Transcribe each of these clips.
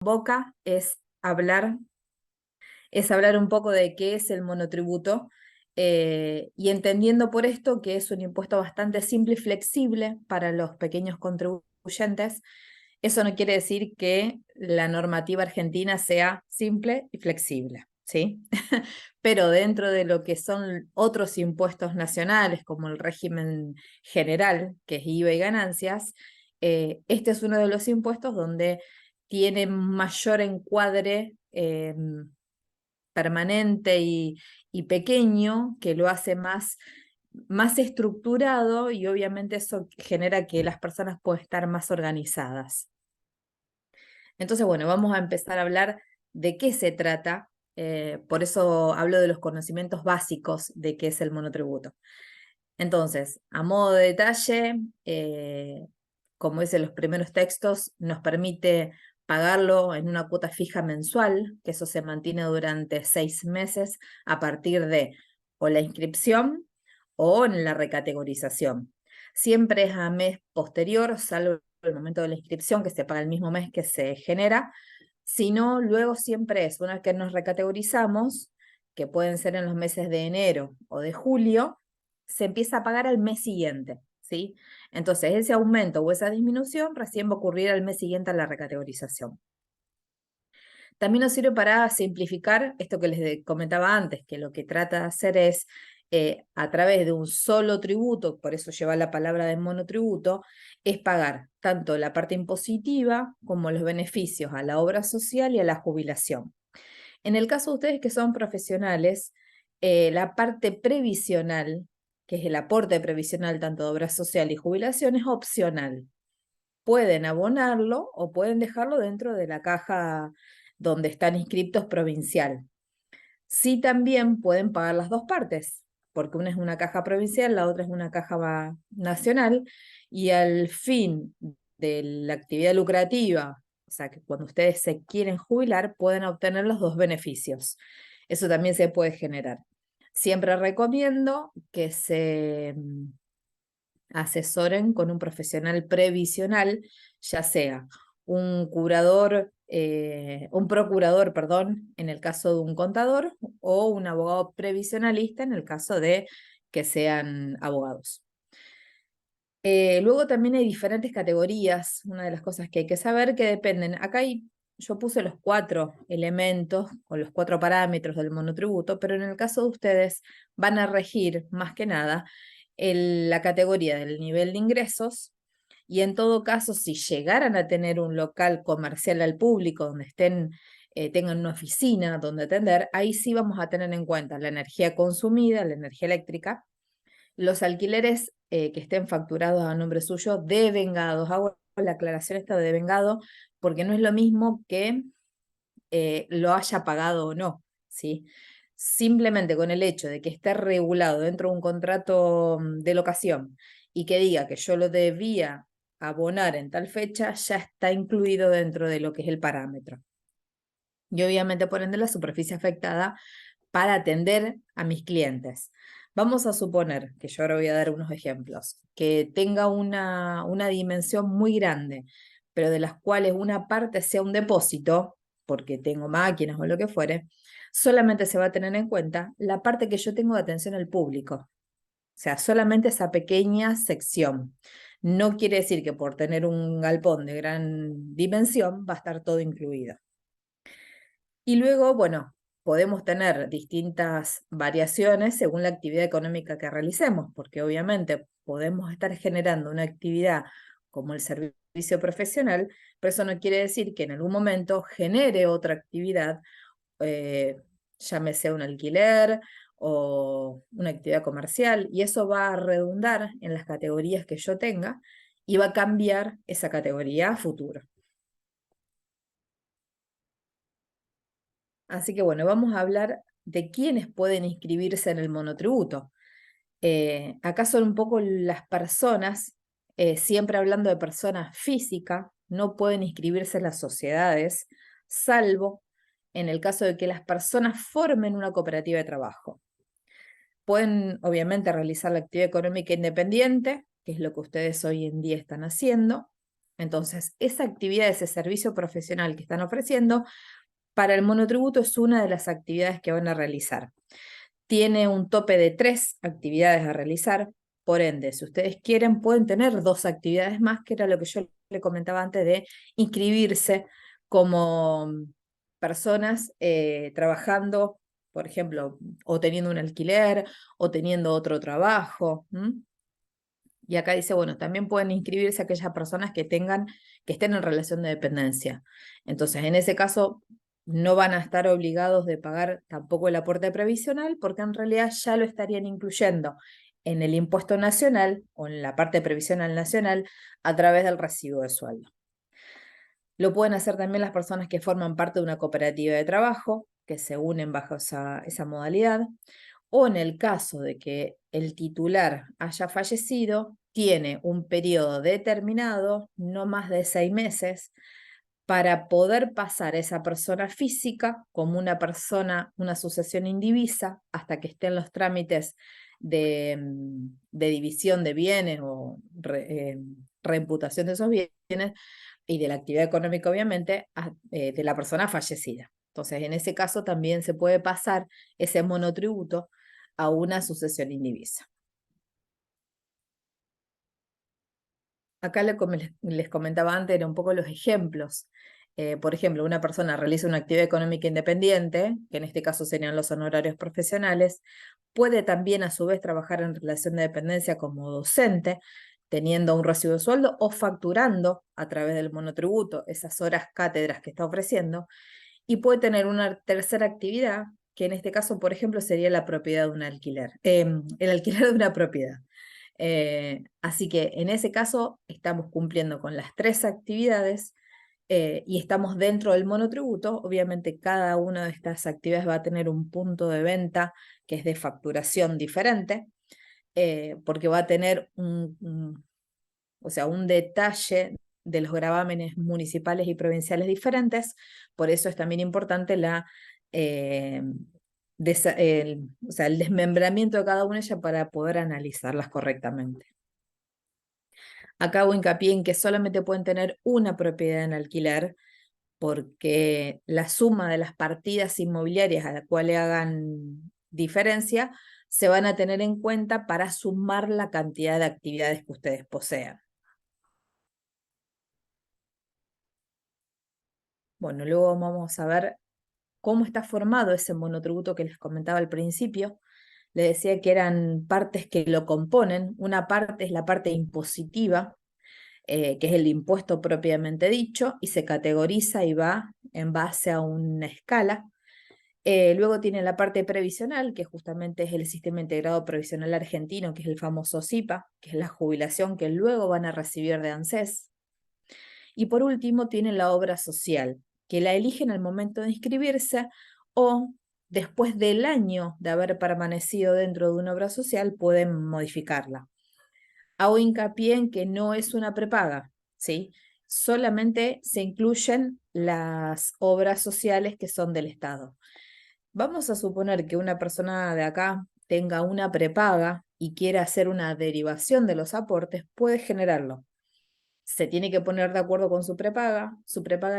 Boca es hablar un poco de qué es el monotributo, y entendiendo por esto que es un impuesto bastante simple y flexible para los pequeños contribuyentes. Eso no quiere decir que la normativa argentina sea simple y flexible, ¿sí? Pero dentro de lo que son otros impuestos nacionales, como el régimen general, que es IVA y ganancias, este es uno de los impuestos donde tiene mayor encuadre permanente y pequeño, que lo hace más estructurado, y obviamente eso genera que las personas puedan estar más organizadas. Entonces, bueno, vamos a empezar a hablar de qué se trata. Por eso hablo de los conocimientos básicos de qué es el monotributo. Entonces, a modo de detalle, como dicen los primeros textos, nos permite pagarlo en una cuota fija mensual, que eso se mantiene durante 6 meses a partir de o la inscripción o en la recategorización. Siempre es a mes posterior, salvo el momento de la inscripción, que se paga el mismo mes que se genera. Si no, luego siempre es, una vez que nos recategorizamos, que pueden ser en los meses de enero o de julio, se empieza a pagar al mes siguiente, ¿sí? Entonces, ese aumento o esa disminución recién va a ocurrir al mes siguiente a la recategorización. También nos sirve para simplificar esto que les comentaba antes, que lo que trata de hacer es, a través de un solo tributo, por eso lleva la palabra de monotributo, es pagar tanto la parte impositiva como los beneficios a la obra social y a la jubilación. En el caso de ustedes que son profesionales, la parte previsional, que es el aporte previsional tanto de obra social y jubilación, es opcional. Pueden abonarlo o pueden dejarlo dentro de la caja donde están inscriptos provincial. Sí, también pueden pagar las dos partes, porque una es una caja provincial, la otra es una caja nacional, y al fin de la actividad lucrativa, o sea que cuando ustedes se quieren jubilar, pueden obtener los dos beneficios. Eso también se puede generar. Siempre recomiendo que se asesoren con un profesional previsional, ya sea un procurador, perdón, en el caso de un contador, o un abogado previsionalista en el caso de que sean abogados. Luego también hay diferentes categorías. Una de las cosas que hay que saber que dependen. Yo puse los 4 elementos o los 4 parámetros del monotributo, pero en el caso de ustedes van a regir más que nada la categoría del nivel de ingresos, y en todo caso, si llegaran a tener un local comercial al público donde tengan una oficina donde atender, ahí sí vamos a tener en cuenta la energía consumida, la energía eléctrica, los alquileres que estén facturados a nombre suyo, devengados. Hago la aclaración esta de devengado porque no es lo mismo que lo haya pagado o no, ¿sí? Simplemente con el hecho de que esté regulado dentro de un contrato de locación y que diga que yo lo debía abonar en tal fecha, ya está incluido dentro de lo que es el parámetro. Y obviamente, por ende, la superficie afectada para atender a mis clientes. Vamos a suponer, que yo ahora voy a dar unos ejemplos, que tenga una dimensión muy grande, pero de las cuales una parte sea un depósito, porque tengo máquinas o lo que fuere. Solamente se va a tener en cuenta la parte que yo tengo de atención al público, o sea, solamente esa pequeña sección. No quiere decir que por tener un galpón de gran dimensión va a estar todo incluido. Y luego, bueno, podemos tener distintas variaciones según la actividad económica que realicemos, porque obviamente podemos estar generando una actividad como el servicio profesional, pero eso no quiere decir que en algún momento genere otra actividad, eh, llámese un alquiler o una actividad comercial, y eso va a redundar en las categorías que yo tenga y va a cambiar esa categoría a futuro. Así que bueno, vamos a hablar de quiénes pueden inscribirse en el monotributo. Acá son un poco las personas, siempre hablando de personas físicas, no pueden inscribirse en las sociedades, salvo en el caso de que las personas formen una cooperativa de trabajo. Pueden, obviamente, realizar la actividad económica independiente, que es lo que ustedes hoy en día están haciendo, Entonces, esa actividad, ese servicio profesional que están ofreciendo, para el monotributo es una de las actividades que van a realizar. Tiene un tope de 3 actividades a realizar, por ende, si ustedes quieren, pueden tener 2 actividades más, que era lo que yo le comentaba antes de inscribirse como personas trabajando, por ejemplo, o teniendo un alquiler, o teniendo otro trabajo. Y acá dice, bueno, también pueden inscribirse aquellas personas que estén en relación de dependencia. Entonces, en ese caso, no van a estar obligados de pagar tampoco el aporte previsional, porque en realidad ya lo estarían incluyendo en el impuesto nacional o en la parte previsional nacional a través del recibo de sueldo. Lo pueden hacer también las personas que forman parte de una cooperativa de trabajo, que se unen bajo esa modalidad, o en el caso de que el titular haya fallecido, tiene un periodo determinado, no más de 6 meses, para poder pasar a esa persona física como una persona, una sucesión indivisa, hasta que estén los trámites de división de bienes o reimputación de esos bienes y de la actividad económica, obviamente, de la persona fallecida. Entonces, en ese caso también se puede pasar ese monotributo a una sucesión indivisa. Acá les comentaba antes, eran un poco los ejemplos. Por ejemplo, una persona realiza una actividad económica independiente, que en este caso serían los honorarios profesionales, puede también a su vez trabajar en relación de dependencia como docente, teniendo un recibo de sueldo o facturando a través del monotributo esas horas cátedras que está ofreciendo, y puede tener una tercera actividad, que en este caso, por ejemplo, sería la propiedad de un alquiler, el alquiler de una propiedad. Así que en ese caso estamos cumpliendo con las 3 actividades y estamos dentro del monotributo. Obviamente cada una de estas actividades va a tener un punto de venta que es de facturación diferente, porque va a tener o sea, un detalle de los gravámenes municipales y provinciales diferentes. Por eso es también importante eh, o sea, el desmembramiento de cada una de ellas para poder analizarlas correctamente. Acá hago hincapié en que solamente pueden tener una propiedad en alquiler, porque la suma de las partidas inmobiliarias a la cual le hagan diferencia se van a tener en cuenta para sumar la cantidad de actividades que ustedes posean. Bueno, luego vamos a ver cómo está formado ese monotributo que les comentaba al principio. Les decía que eran partes que lo componen. Una parte es la parte impositiva, que es el impuesto propiamente dicho, y se categoriza y va en base a una escala. Luego tiene la parte previsional, que justamente es el Sistema Integrado Previsional Argentino, que es el famoso SIPA, que es la jubilación que luego van a recibir de ANSES. Y por último tiene la obra social, que la eligen al momento de inscribirse o después del año de haber permanecido dentro de una obra social pueden modificarla. Hago hincapié en que no es una prepaga, ¿sí? Solamente se incluyen las obras sociales que son del Estado. Vamos a suponer que una persona de acá tenga una prepaga y quiera hacer una derivación de los aportes, puede generarlo. Se tiene que poner de acuerdo con su prepaga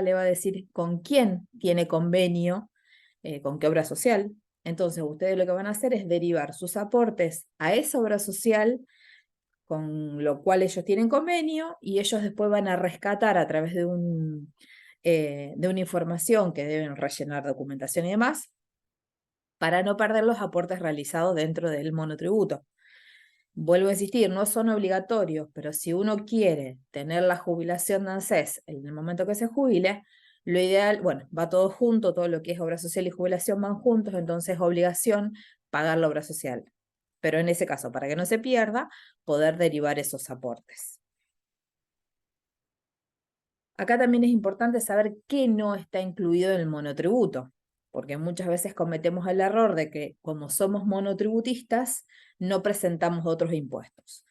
le va a decir con quién tiene convenio, con qué obra social. Entonces ustedes lo que van a hacer es derivar sus aportes a esa obra social con lo cual ellos tienen convenio, y ellos después van a rescatar a través de una información que deben rellenar documentación y demás, para no perder los aportes realizados dentro del monotributo. Vuelvo a insistir, no son obligatorios, pero si uno quiere tener la jubilación de ANSES en el momento que se jubile, lo ideal, bueno, va todo junto, todo lo que es obra social y jubilación van juntos, entonces es obligación pagar la obra social. Pero en ese caso, para que no se pierda, poder derivar esos aportes. Acá también es importante saber qué no está incluido en el monotributo, porque muchas veces cometemos el error de que como somos monotributistas, no presentamos otros impuestos.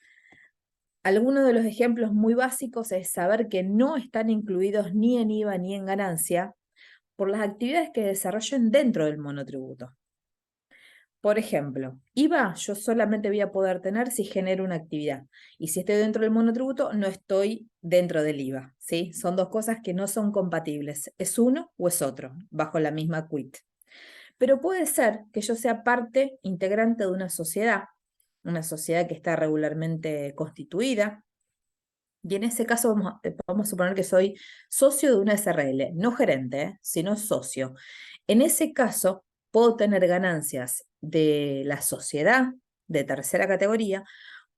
Algunos de los ejemplos muy básicos es saber que no están incluidos ni en IVA ni en ganancia por las actividades que desarrollen dentro del monotributo. Por ejemplo, IVA yo solamente voy a poder tener si genero una actividad. Y si estoy dentro del monotributo, no estoy dentro del IVA, ¿sí? Son dos cosas que no son compatibles. Es uno o es otro, bajo la misma quit. Pero puede ser que yo sea parte integrante de una sociedad que está regularmente constituida. Y en ese caso vamos a suponer que soy socio de una SRL, no gerente, sino socio. En ese caso, puedo tener ganancias de la sociedad de tercera categoría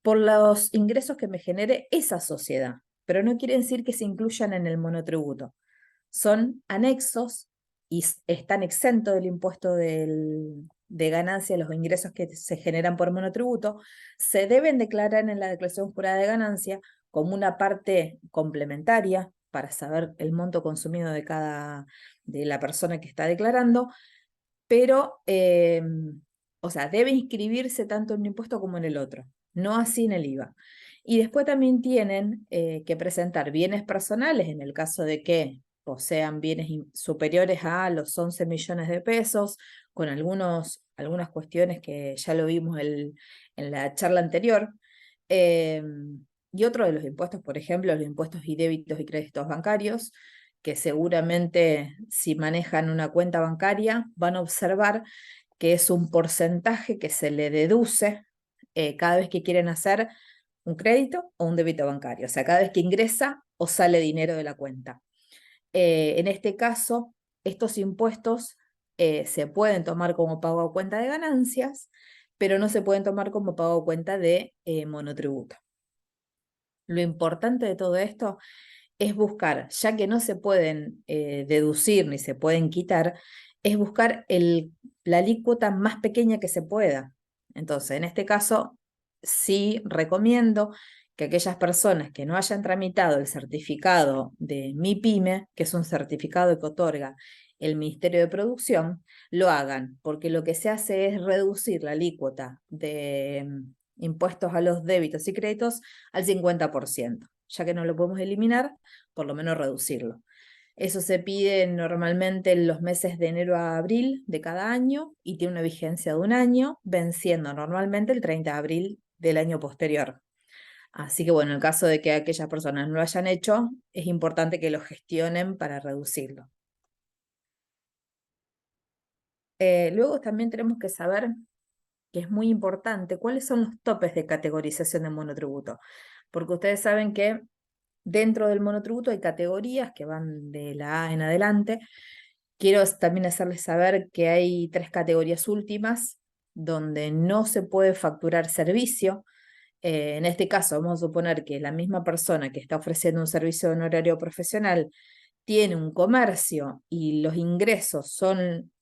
por los ingresos que me genere esa sociedad, pero no quiere decir que se incluyan en el monotributo. Son anexos y están exentos del impuesto de ganancia, los ingresos que se generan por monotributo, se deben declarar en la declaración jurada de ganancia como una parte complementaria para saber el monto consumido de la persona que está declarando, pero, o sea, debe inscribirse tanto en un impuesto como en el otro, no así en el IVA. Y después también tienen que presentar bienes personales en el caso de que posean bienes superiores a los 11 millones de pesos, con algunas cuestiones que ya lo vimos en la charla anterior. Eh, y otro de los impuestos, por ejemplo, los impuestos y débitos y créditos bancarios, que seguramente si manejan una cuenta bancaria van a observar que es un porcentaje que se le deduce cada vez que quieren hacer un crédito o un débito bancario, o sea, cada vez que ingresa o sale dinero de la cuenta. En este caso, estos impuestos se pueden tomar como pago a cuenta de ganancias, pero no se pueden tomar como pago a cuenta de monotributo. Lo importante de todo esto es buscar, ya que no se pueden deducir ni se pueden quitar, es buscar la alícuota más pequeña que se pueda. Entonces, en este caso, sí recomiendo que aquellas personas que no hayan tramitado el certificado de MIPYME, que es un certificado que otorga el Ministerio de Producción, lo hagan, porque lo que se hace es reducir la alícuota de impuestos a los débitos y créditos al 50%, ya que no lo podemos eliminar, por lo menos reducirlo. Eso se pide normalmente en los meses de enero a abril de cada año y tiene una vigencia de un año, venciendo normalmente el 30 de abril del año posterior. Así que bueno, en el caso de que aquellas personas no lo hayan hecho, es importante que lo gestionen para reducirlo. Luego también tenemos que saber, que es muy importante, cuáles son los topes de categorización de monotributo. Porque ustedes saben que dentro del monotributo hay categorías que van de la A en adelante. Quiero también hacerles saber que hay 3 categorías últimas donde no se puede facturar servicio. En este caso, vamos a suponer que la misma persona que está ofreciendo un servicio de honorario profesional tiene un comercio y los ingresos son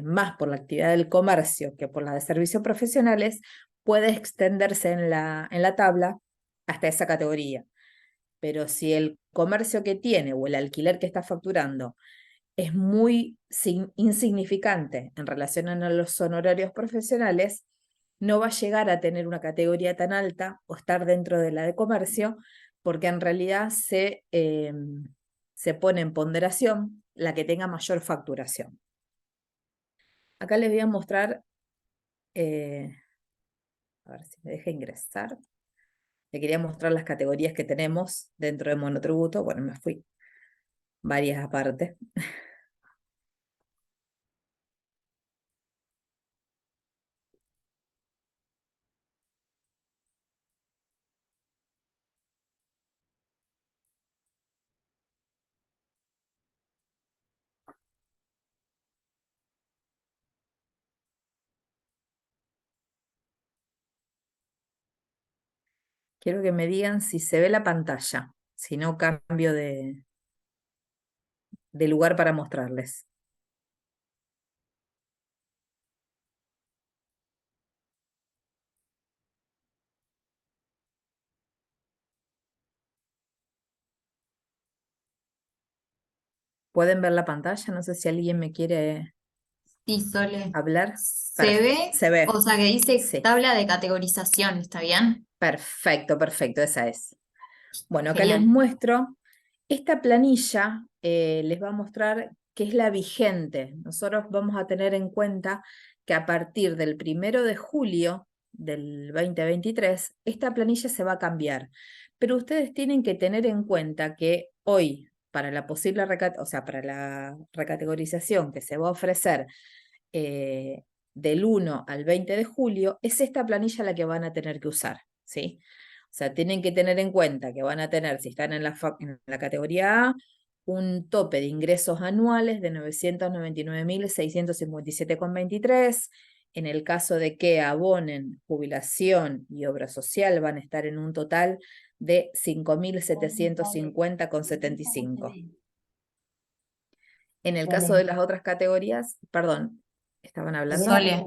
más por la actividad del comercio que por la de servicios profesionales, puede extenderse en la tabla hasta esa categoría. Pero si el comercio que tiene o el alquiler que está facturando es muy insignificante en relación a los honorarios profesionales, no va a llegar a tener una categoría tan alta o estar dentro de la de comercio, porque en realidad se pone en ponderación la que tenga mayor facturación. Acá les voy a mostrar, a ver si me deja ingresar. Le quería mostrar las categorías que tenemos dentro de monotributo. Bueno, me fui varias aparte. Quiero que me digan si se ve la pantalla, si no cambio de lugar para mostrarles. ¿Pueden ver la pantalla? No sé si alguien me quiere Sí, Sole. hablar. Se ve, Se ve. o sea que dice Sí. tabla de categorización, ¿está bien? Perfecto, perfecto, esa es. Bueno, acá les Genial. muestro. Esta planilla les va a mostrar qué es la vigente. Nosotros vamos a tener en cuenta que a partir del 1 de julio del 2023, esta planilla se va a cambiar. Pero ustedes tienen que tener en cuenta que hoy, para la posible para la recategorización que se va a ofrecer del 1 al 20 de julio, es esta planilla la que van a tener que usar, ¿sí? O sea, tienen que tener en cuenta que van a tener, si están en la categoría A, un tope de ingresos anuales de 999.657,23. En el caso de que abonen jubilación y obra social, van a estar en un total de 5.750,75. En el caso de las otras categorías, perdón, ¿estaban hablando? Sole.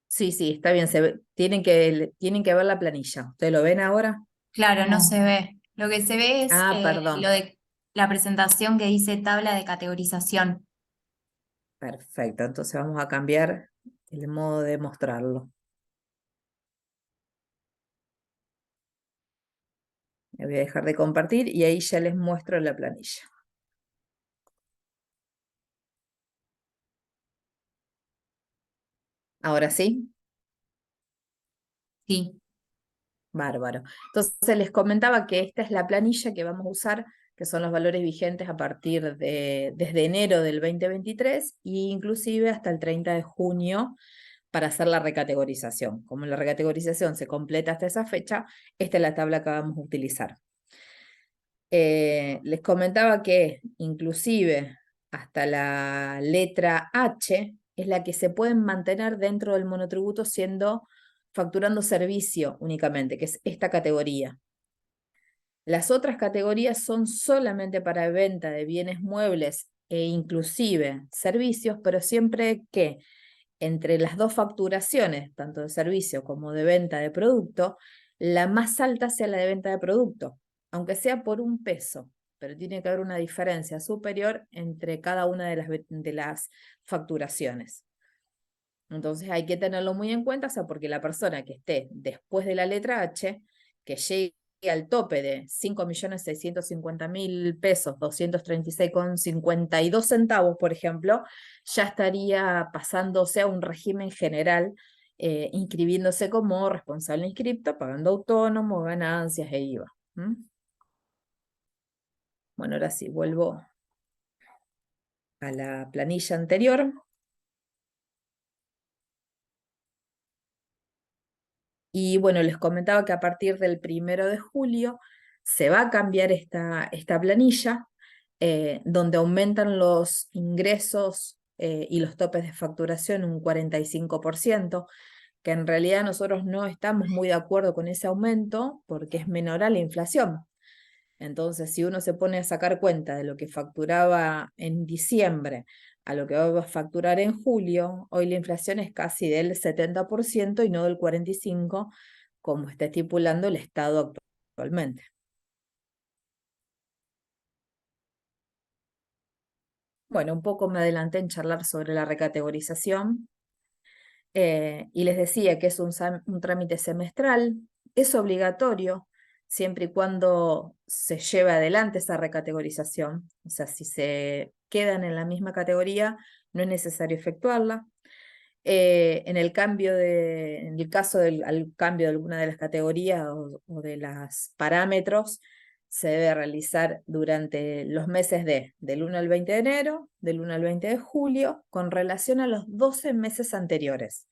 Sí. Sí, está bien, tienen que ver la planilla. ¿Ustedes lo ven ahora? Claro, no se ve. Lo que se ve es Ah, lo perdón. de la presentación que dice tabla de categorización. Perfecto, entonces vamos a cambiar el modo de mostrarlo. Me voy a dejar de compartir y ahí ya les muestro la planilla. ¿Ahora sí? Sí, Bárbaro. Entonces les comentaba que esta es la planilla que vamos a usar, que son los valores vigentes a partir desde enero del 2023 e inclusive hasta el 30 de junio para hacer la recategorización. Como la recategorización se completa hasta esa fecha, esta es la tabla que vamos a utilizar. Les comentaba que inclusive hasta la letra H es la que se pueden mantener dentro del monotributo facturando servicio únicamente, que es esta categoría. Las otras categorías son solamente para venta de bienes muebles e inclusive servicios, pero siempre que entre las dos facturaciones, tanto de servicio como de venta de producto, la más alta sea la de venta de producto, aunque sea por $1, pero tiene que haber una diferencia superior entre cada una de las facturaciones. Entonces hay que tenerlo muy en cuenta, o sea, porque la persona que esté después de la letra H, que llegue al tope de 5.650.000 pesos, 236,52 centavos, por ejemplo, ya estaría pasándose a un régimen general, inscribiéndose como responsable inscripto, pagando autónomo, ganancias e IVA. Bueno, ahora sí, vuelvo a la planilla anterior. Y bueno, les comentaba que a partir del 1 de julio se va a cambiar esta planilla, donde aumentan los ingresos y los topes de facturación un 45%, que en realidad nosotros no estamos muy de acuerdo con ese aumento porque es menor a la inflación. Entonces, si uno se pone a sacar cuenta de lo que facturaba en diciembre a lo que va a facturar en julio, hoy la inflación es casi del 70% y no del 45%, como está estipulando el Estado actualmente. Bueno, un poco me adelanté en charlar sobre la recategorización. Y les decía que es un trámite semestral, es obligatorio siempre y cuando se lleve adelante esa recategorización. O sea, si se quedan en la misma categoría, no es necesario efectuarla. En el caso al cambio de alguna de las categorías o de los parámetros, se debe realizar durante los meses del 1 al 20 de enero, del 1 al 20 de julio, con relación a los 12 meses anteriores.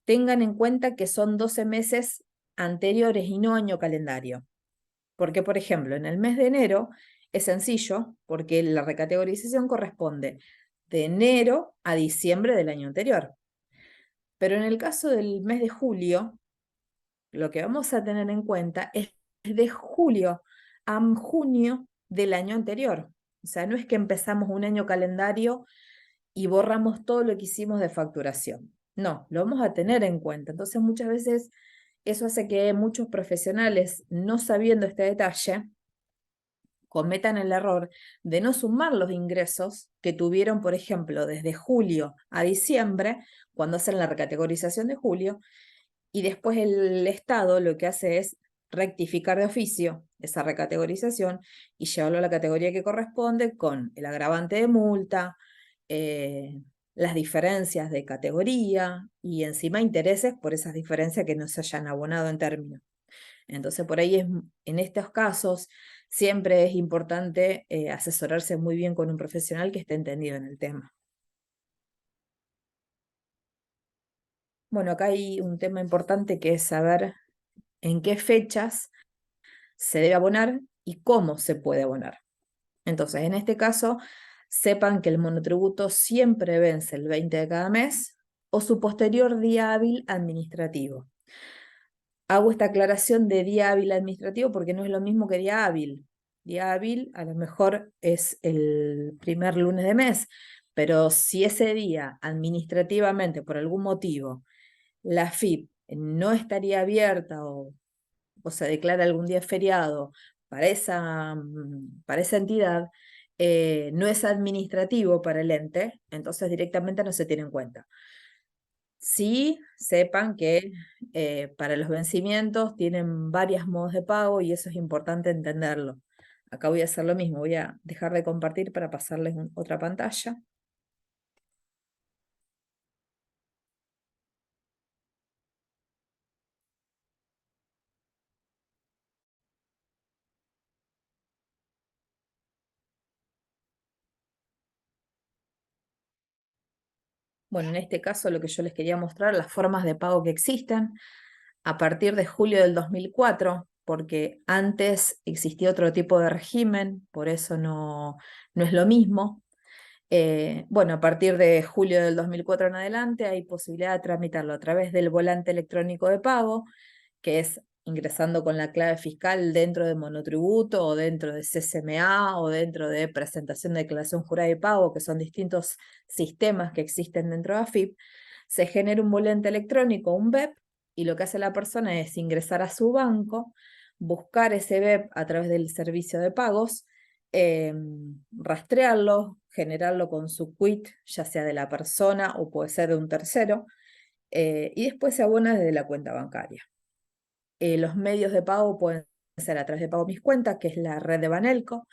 Tengan en cuenta que son 12 meses anteriores y no año calendario. Porque, por ejemplo, en el mes de enero es sencillo, porque la recategorización corresponde de enero a diciembre del año anterior. Pero en el caso del mes de julio, lo que vamos a tener en cuenta es de julio a junio del año anterior. O sea, no es que empezamos un año calendario y borramos todo lo que hicimos de facturación. No, lo vamos a tener en cuenta. Entonces, muchas veces eso hace que muchos profesionales, no sabiendo este detalle, cometan el error de no sumar los ingresos que tuvieron, por ejemplo, desde julio a diciembre, cuando hacen la recategorización de julio, y después el Estado lo que hace es rectificar de oficio esa recategorización y llevarlo a la categoría que corresponde con el agravante de multa, eh, las diferencias de categoría y encima intereses por esas diferencias que no se hayan abonado en términos. Entonces, por ahí en estos casos siempre es importante asesorarse muy bien con un profesional que esté entendido en el tema. Bueno, acá hay un tema importante que es saber en qué fechas se debe abonar y cómo se puede abonar. Entonces, en este caso, sepan que el monotributo siempre vence el 20 de cada mes o su posterior día hábil administrativo. Hago esta aclaración de día hábil administrativo porque no es lo mismo que día hábil. Día hábil a lo mejor es el primer lunes de mes, pero si ese día administrativamente por algún motivo la FIP no estaría abierta o se declara algún día feriado para esa entidad, no es administrativo para el ente, entonces directamente no se tiene en cuenta. Sí, sepan que para los vencimientos tienen varios modos de pago y eso es importante entenderlo. Acá voy a hacer lo mismo, voy a dejar de compartir para pasarles otra pantalla. Bueno, en este caso lo que yo les quería mostrar, las formas de pago que existen a partir de julio del 2004, porque antes existía otro tipo de régimen, por eso no es lo mismo. Bueno, a partir de julio del 2004 en adelante hay posibilidad de tramitarlo a través del volante electrónico de pago, que es ingresando con la clave fiscal dentro de monotributo o dentro de CCMA o dentro de presentación de declaración jurada de pago, que son distintos sistemas que existen dentro de AFIP. Se genera un volante electrónico, un BEP, y lo que hace la persona es ingresar a su banco, buscar ese BEP a través del servicio de pagos, rastrearlo, generarlo con su quit, ya sea de la persona o puede ser de un tercero, y después se abona desde la cuenta bancaria. Los medios de pago pueden ser a través de Pago Mis Cuentas, que es la red de Banelco,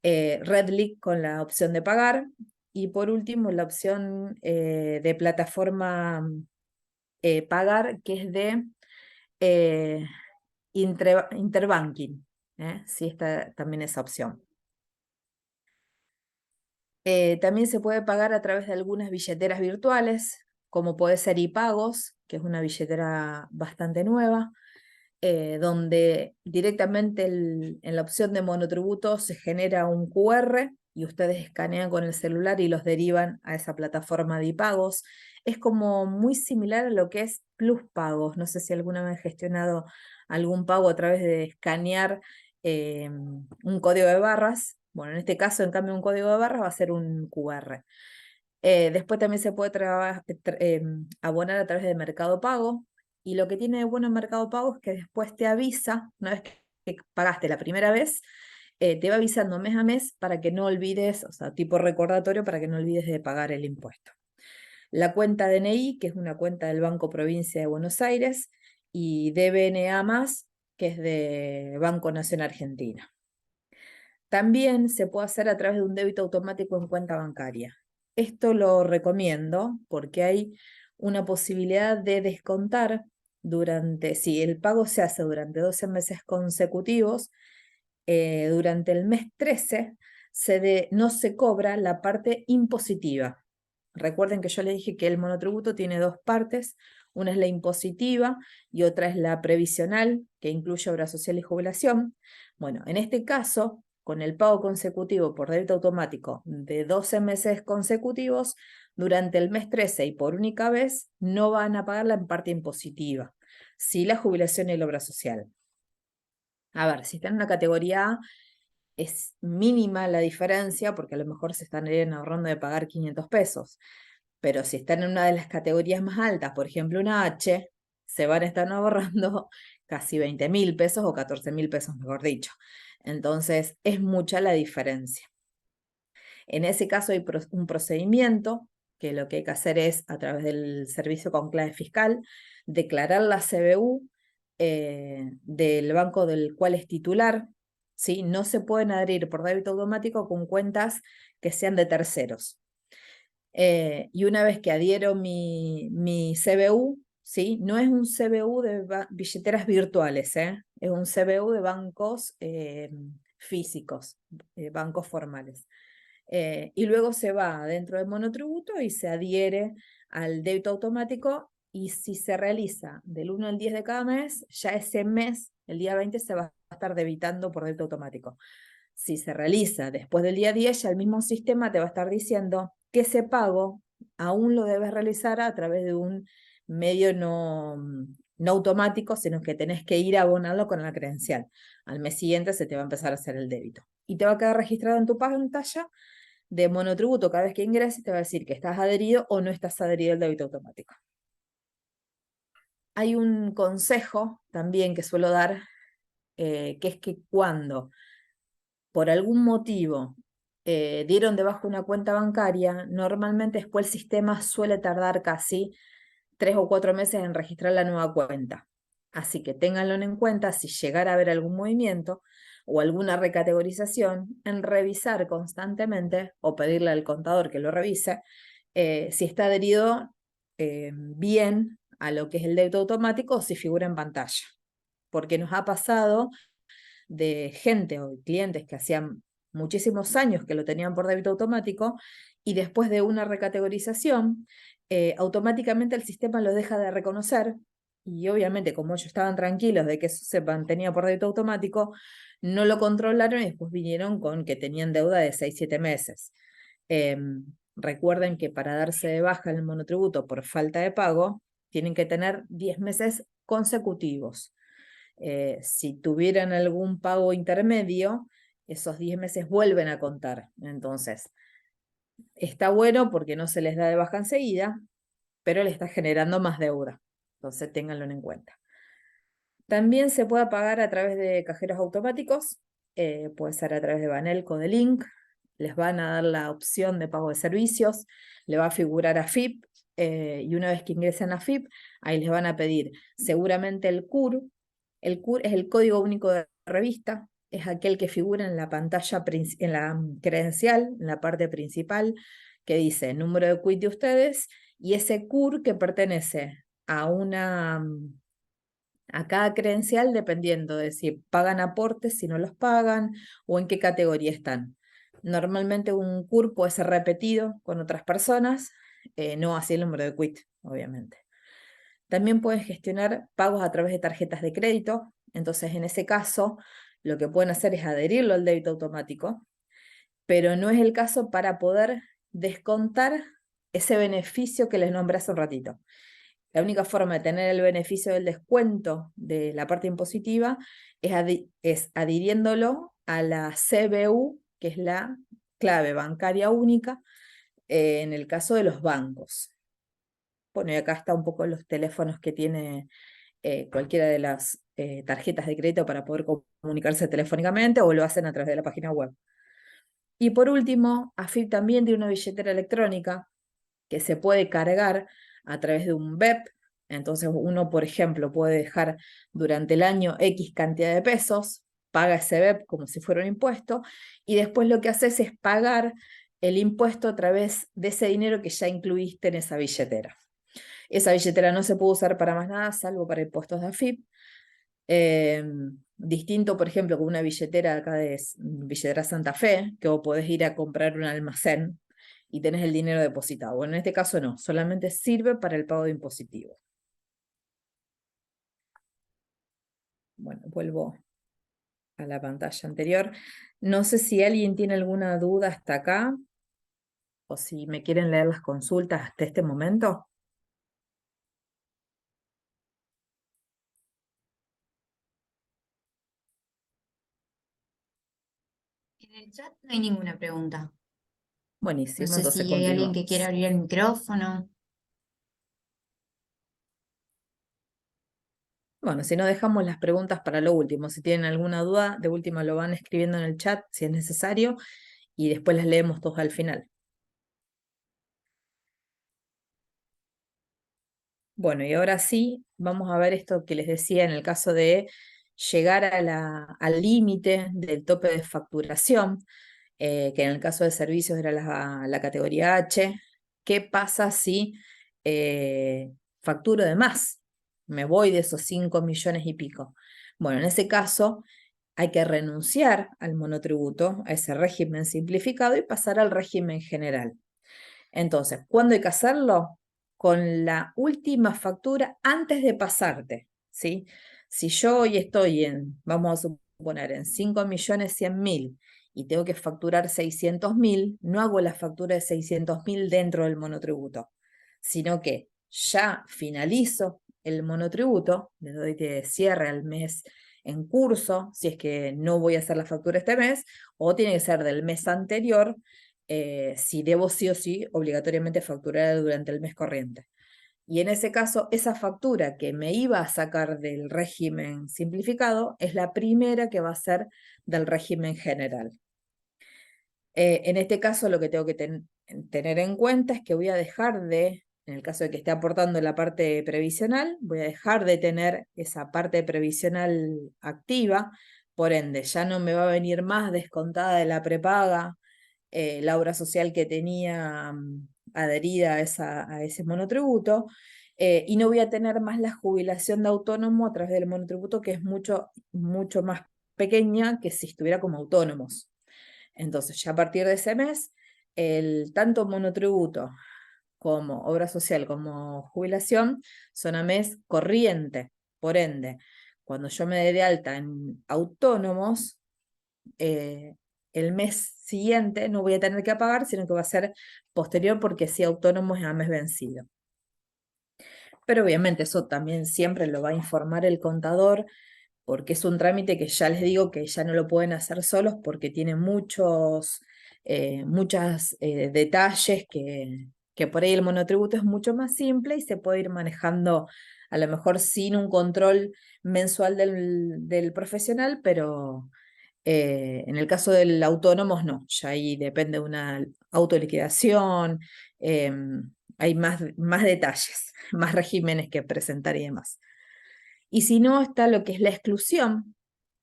Redlic con la opción de pagar, y por último la opción de plataforma pagar, que es de eh, Interbanking. Sí, está también esa opción. También se puede pagar a través de algunas billeteras virtuales, como puede ser iPagos, que es una billetera bastante nueva, donde directamente en la opción de monotributo se genera un QR y ustedes escanean con el celular y los derivan a esa plataforma de iPagos. Es como muy similar a lo que es Plus Pagos. No sé si alguna vez han gestionado algún pago a través de escanear un código de barras. Bueno, en este caso, en cambio, un código de barras va a ser un QR. Después también se puede abonar a través de Mercado Pago. Y lo que tiene de bueno en Mercado Pago es que después te avisa, una vez que pagaste la primera vez, te va avisando mes a mes para que no olvides, o sea, tipo recordatorio para que no olvides de pagar el impuesto. La cuenta DNI, que es una cuenta del Banco Provincia de Buenos Aires, y DBNA+, que es de Banco Nación Argentina. También se puede hacer a través de un débito automático en cuenta bancaria. Esto lo recomiendo porque hay una posibilidad de descontar si el pago se hace durante 12 meses consecutivos, durante el mes 13 no se cobra la parte impositiva. Recuerden que yo les dije que el monotributo tiene dos partes, una es la impositiva y otra es la previsional, que incluye obra social y jubilación. Bueno, en este caso, con el pago consecutivo por débito automático de 12 meses consecutivos, durante el mes 13 y por única vez, no van a pagar la parte impositiva, sí la jubilación y la obra social. A ver, si están en una categoría A, es mínima la diferencia, porque a lo mejor se están ahorrando de pagar 500 pesos. Pero si están en una de las categorías más altas, por ejemplo una H, se van a estar ahorrando casi 20.000 pesos o 14.000 pesos, mejor dicho. Entonces, es mucha la diferencia. En ese caso hay un procedimiento que lo que hay que hacer es, a través del servicio con clave fiscal, declarar la CBU del banco del cual es titular. ¿Sí? No se pueden adherir por débito automático con cuentas que sean de terceros. Y una vez que adhiero mi CBU, ¿sí? No es un CBU de billeteras virtuales, ¿eh? Es un CBU de bancos físicos, bancos formales. Y luego se va dentro del monotributo y se adhiere al débito automático, y si se realiza del 1 al 10 de cada mes, ya ese mes, el día 20, se va a estar debitando por débito automático. Si se realiza después del día 10, ya el mismo sistema te va a estar diciendo que ese pago aún lo debes realizar a través de un medio no automático, sino que tenés que ir a abonarlo con la credencial. Al mes siguiente se te va a empezar a hacer el débito. Y te va a quedar registrado en tu pantalla de monotributo cada vez que ingreses, te va a decir que estás adherido o no estás adherido al débito automático. Hay un consejo también que suelo dar, que es que cuando por algún motivo dieron de baja una cuenta bancaria, normalmente después el sistema suele tardar casi 3 o 4 meses en registrar la nueva cuenta. Así que ténganlo en cuenta si llegara a haber algún movimiento o alguna recategorización, en revisar constantemente o pedirle al contador que lo revise si está adherido bien a lo que es el débito automático o si figura en pantalla. Porque nos ha pasado de gente o clientes que hacían muchísimos años que lo tenían por débito automático, y después de una recategorización, automáticamente el sistema lo deja de reconocer, y obviamente como ellos estaban tranquilos de que eso se mantenía por débito automático, no lo controlaron y después vinieron con que tenían deuda de 6-7 meses. Recuerden que para darse de baja en el monotributo por falta de pago, tienen que tener 10 meses consecutivos. Si tuvieran algún pago intermedio, esos 10 meses vuelven a contar. Entonces, está bueno porque no se les da de baja enseguida, pero le está generando más deuda. Entonces, ténganlo en cuenta. También se puede pagar a través de cajeros automáticos, puede ser a través de Banelco, de Link. Les van a dar la opción de pago de servicios, le va a figurar AFIP, y una vez que ingresen a AFIP, ahí les van a pedir seguramente el CUR. El CUR es el código único de revista, es aquel que figura en la pantalla, en la credencial, en la parte principal, que dice número de quit de ustedes, y ese CUR que pertenece a cada credencial, dependiendo de si pagan aportes, si no los pagan, o en qué categoría están. Normalmente un CUR puede ser repetido con otras personas, no así el número de quit, obviamente. También pueden gestionar pagos a través de tarjetas de crédito. Entonces, en ese caso, lo que pueden hacer es adherirlo al débito automático, pero no es el caso para poder descontar ese beneficio que les nombré hace un ratito. La única forma de tener el beneficio del descuento de la parte impositiva es adhiriéndolo a la CBU, que es la clave bancaria única, en el caso de los bancos. Bueno, y acá está un poco los teléfonos que tiene cualquiera de las tarjetas de crédito para poder comunicarse telefónicamente, o lo hacen a través de la página web. Y por último, AFIP también tiene una billetera electrónica que se puede cargar a través de un BEP. Entonces uno, por ejemplo, puede dejar durante el año X cantidad de pesos, paga ese BEP como si fuera un impuesto, y después lo que haces es pagar el impuesto a través de ese dinero que ya incluiste en esa billetera. Esa billetera no se puede usar para más nada, salvo para impuestos de AFIP. Distinto, por ejemplo, con una billetera acá de billetera Santa Fe, que vos podés ir a comprar un almacén y tenés el dinero depositado. Bueno, en este caso no, solamente sirve para el pago de impositivo. Bueno, vuelvo a la pantalla anterior. No sé si alguien tiene alguna duda hasta acá, o si me quieren leer las consultas hasta este momento. En el chat no hay ninguna pregunta. No Buenísimo, sé entonces si hay alguien que quiera continuamos. abrir el micrófono. Bueno, si no, dejamos las preguntas para lo último. Si tienen alguna duda, de última lo van escribiendo en el chat si es necesario, y después las leemos todos al final. Bueno, y ahora sí, vamos a ver esto que les decía en el caso de llegar al límite del tope de facturación, que en el caso de servicios era la categoría H. ¿qué pasa si facturo de más? Me voy de esos 5 millones y pico. Bueno, en ese caso hay que renunciar al monotributo, a ese régimen simplificado y pasar al régimen general. Entonces, ¿cuándo hay que hacerlo? Con la última factura antes de pasarte, ¿sí? Si yo hoy estoy vamos a suponer, en 5.100.000 y tengo que facturar 600.000, no hago la factura de 600.000 dentro del monotributo, sino que ya finalizo el monotributo, le doy de cierre al mes en curso, si es que no voy a hacer la factura este mes, o tiene que ser del mes anterior, si debo sí o sí obligatoriamente facturar durante el mes corriente. Y en ese caso, esa factura que me iba a sacar del régimen simplificado es la primera que va a ser del régimen general. En este caso, lo que tengo que tener en cuenta es que voy a dejar de, en el caso de que esté aportando la parte previsional, voy a dejar de tener esa parte previsional activa, por ende, ya no me va a venir más descontada de la prepaga la obra social que tenía adherida a ese monotributo, y no voy a tener más la jubilación de autónomo a través del monotributo, que es mucho, mucho más pequeña que si estuviera como autónomos. Entonces, ya a partir de ese mes, tanto monotributo como obra social como jubilación son a mes corriente. Por ende, cuando yo me dé de alta en autónomos, el mes siguiente no voy a tener que pagar, sino que va a ser posterior porque si autónomos es a mes vencido. Pero obviamente eso también siempre lo va a informar el contador, porque es un trámite que ya les digo que ya no lo pueden hacer solos porque tiene muchos detalles que por ahí el monotributo es mucho más simple y se puede ir manejando a lo mejor sin un control mensual del profesional, pero en el caso del autónomo no, ya ahí depende de una autoliquidación, hay más detalles, más regímenes que presentar y demás. Y si no, está lo que es la exclusión,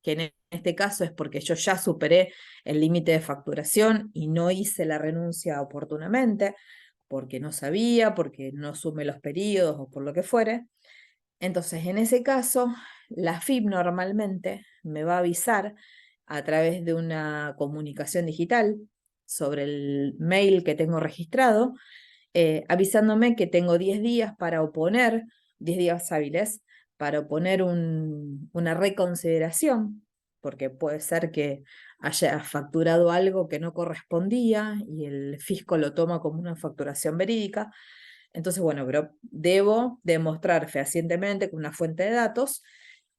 que en este caso es porque yo ya superé el límite de facturación y no hice la renuncia oportunamente, porque no sabía, porque no sumé los periodos o por lo que fuere. Entonces, en ese caso, la FIP normalmente me va a avisar a través de una comunicación digital sobre el mail que tengo registrado, avisándome que tengo 10 días para oponer, 10 días hábiles, para oponer una reconsideración, porque puede ser que haya facturado algo que no correspondía y el fisco lo toma como una facturación verídica. Entonces, bueno, pero debo demostrar fehacientemente con una fuente de datos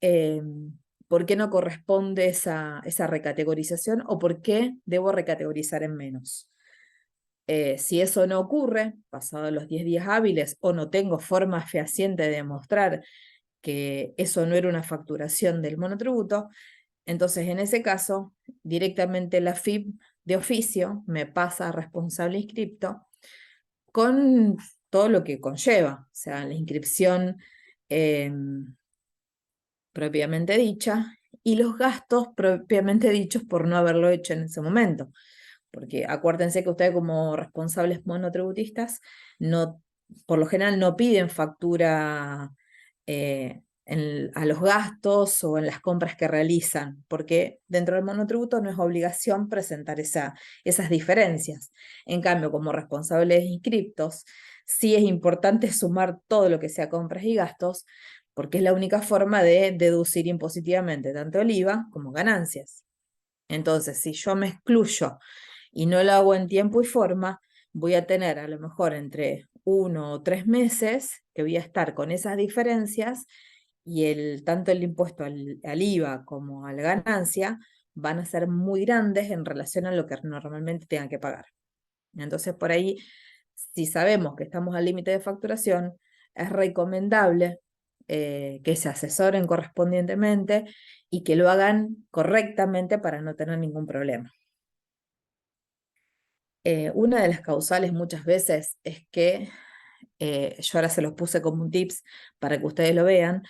eh, por qué no corresponde esa recategorización o por qué debo recategorizar en menos. Si eso no ocurre, pasados los 10 días hábiles, o no tengo forma fehaciente de demostrar que eso no era una facturación del monotributo, entonces en ese caso, directamente la FIP de oficio me pasa a responsable inscripto con todo lo que conlleva, o sea, la inscripción eh, propiamente dicha y los gastos propiamente dichos por no haberlo hecho en ese momento. Porque acuérdense que ustedes como responsables monotributistas no, por lo general no piden factura a los gastos o en las compras que realizan, porque dentro del monotributo no es obligación presentar esas diferencias. En cambio, como responsables inscriptos, sí es importante sumar todo lo que sea compras y gastos, porque es la única forma de deducir impositivamente tanto el IVA como ganancias. Entonces, si yo me excluyo y no lo hago en tiempo y forma, voy a tener a lo mejor entre 1 o 3 meses que voy a estar con esas diferencias y tanto el impuesto al IVA como a la ganancia van a ser muy grandes en relación a lo que normalmente tengan que pagar. Entonces, por ahí, si sabemos que estamos al límite de facturación, es recomendable que se asesoren correspondientemente y que lo hagan correctamente para no tener ningún problema. Una de las causales muchas veces es que, yo ahora se los puse como un tips para que ustedes lo vean,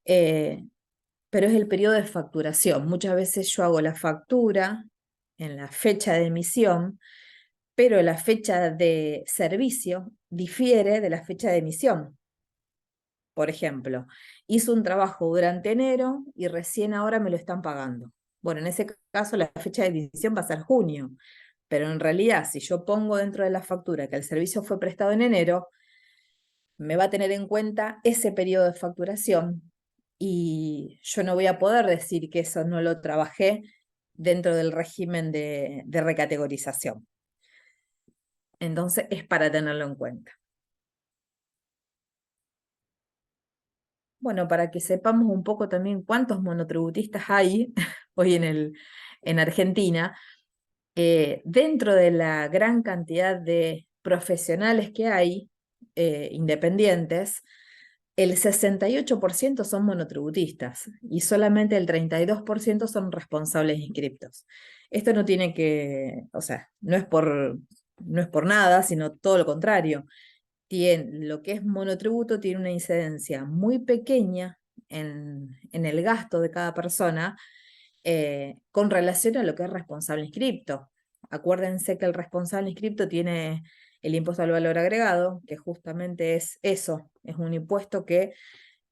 pero es el periodo de facturación. Muchas veces yo hago la factura en la fecha de emisión, pero la fecha de servicio difiere de la fecha de emisión. Por ejemplo, hizo un trabajo durante enero y recién ahora me lo están pagando. Bueno, en ese caso la fecha de emisión va a ser junio, pero en realidad si yo pongo dentro de la factura que el servicio fue prestado en enero, me va a tener en cuenta ese periodo de facturación y yo no voy a poder decir que eso no lo trabajé dentro del régimen de recategorización. Entonces es para tenerlo en cuenta. Bueno, para que sepamos un poco también cuántos monotributistas hay hoy en Argentina, dentro de la gran cantidad de profesionales que hay, independientes, el 68% son monotributistas y solamente el 32% son responsables inscriptos. Esto no tiene que, o sea, no es por nada, sino todo lo contrario. Lo que es monotributo tiene una incidencia muy pequeña en el gasto de cada persona, con relación a lo que es responsable inscripto. Acuérdense que el responsable inscripto tiene el impuesto al valor agregado, que justamente es eso, es un impuesto que,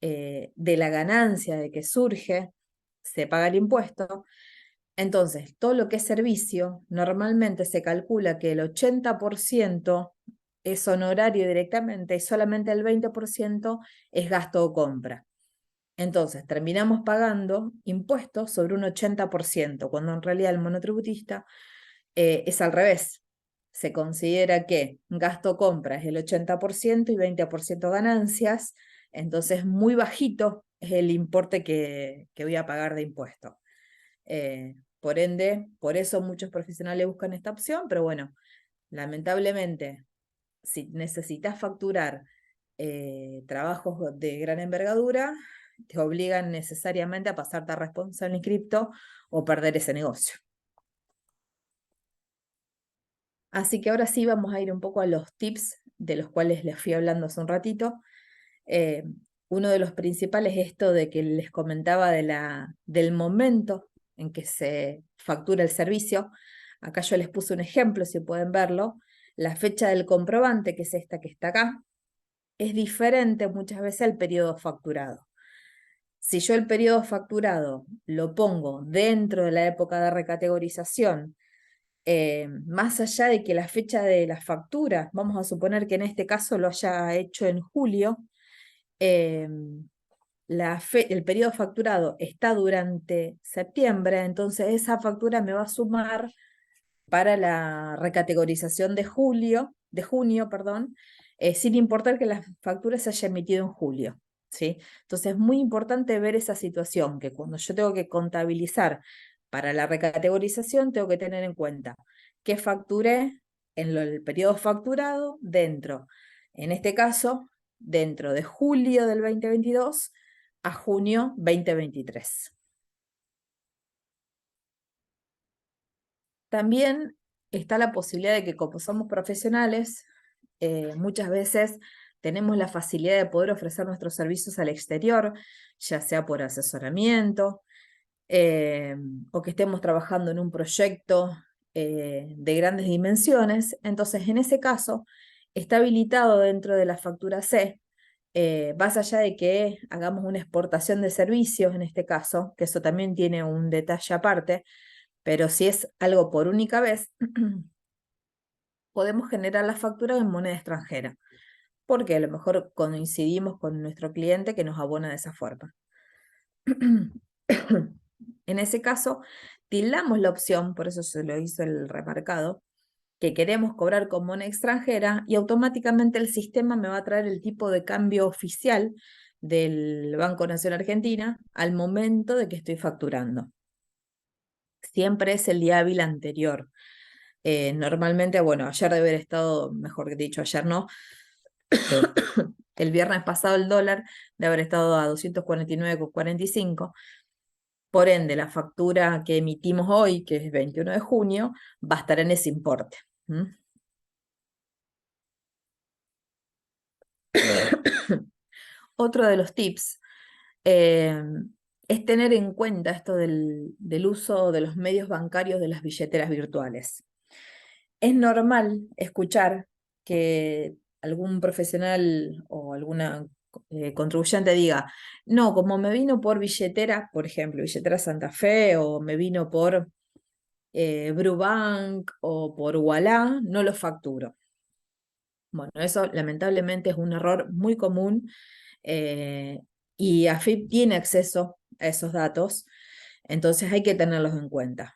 de la ganancia de que surge se paga el impuesto. Entonces, todo lo que es servicio, normalmente se calcula que el 80% es honorario directamente y solamente el 20% es gasto o compra. Entonces, terminamos pagando impuestos sobre un 80%, cuando en realidad el monotributista, es al revés. Se considera que gasto compra es el 80% y 20% ganancias, entonces muy bajito es el importe que voy a pagar de impuesto. Por ende, por eso muchos profesionales buscan esta opción, pero bueno, lamentablemente, si necesitas facturar, trabajos de gran envergadura, te obligan necesariamente a pasarte a responsable inscripto o perder ese negocio. Así que ahora sí vamos a ir un poco a los tips de los cuales les fui hablando hace un ratito. Eh, Uno de los principales es esto de que les comentaba del momento en que se factura el servicio. Acá yo les puse un ejemplo, si pueden verlo. La fecha del comprobante, que es esta que está acá, es diferente muchas veces al periodo facturado. Si yo el periodo facturado lo pongo dentro de la época de recategorización, más allá de que la fecha de la factura, vamos a suponer que en este caso lo haya hecho en julio, eh, el periodo facturado está durante septiembre, entonces esa factura me va a sumar para la recategorización de junio, perdón, sin importar que la factura se haya emitido en julio. ¿Sí? Entonces es muy importante ver esa situación, que cuando yo tengo que contabilizar para la recategorización, tengo que tener en cuenta qué facturé en el periodo facturado dentro, en este caso, dentro de julio del 2022 a junio 2023. También está la posibilidad de que como somos profesionales, muchas veces tenemos la facilidad de poder ofrecer nuestros servicios al exterior, ya sea por asesoramiento, eh, o que estemos trabajando en un proyecto, de grandes dimensiones. Entonces, en ese caso, está habilitado dentro de la factura C, más allá de que hagamos una exportación de servicios en este caso, que eso también tiene un detalle aparte, pero si es algo por única vez, podemos generar la factura en moneda extranjera, porque a lo mejor coincidimos con nuestro cliente que nos abona de esa forma. En ese caso, tildamos la opción, por eso se lo hizo el remarcado, que queremos cobrar con moneda extranjera y automáticamente el sistema me va a traer el tipo de cambio oficial del Banco Nación Argentina al momento de que estoy facturando. Siempre es el día hábil anterior. Normalmente, bueno, ayer debe haber estado, mejor dicho, ayer no, el viernes pasado el dólar debe haber estado a 249,45. Por ende, la factura que emitimos hoy, que es 21 de junio, va a estar en ese importe. Otro de los tips, eh, es tener en cuenta esto del uso de los medios bancarios de las billeteras virtuales. Es normal escuchar que algún profesional o alguna contribuyente diga, no, como me vino por billetera, por ejemplo, billetera Santa Fe, o me vino por Brubank o por Ualá, no lo facturo. Bueno, eso lamentablemente es un error muy común, eh, y AFIP tiene acceso a esos datos, entonces hay que tenerlos en cuenta.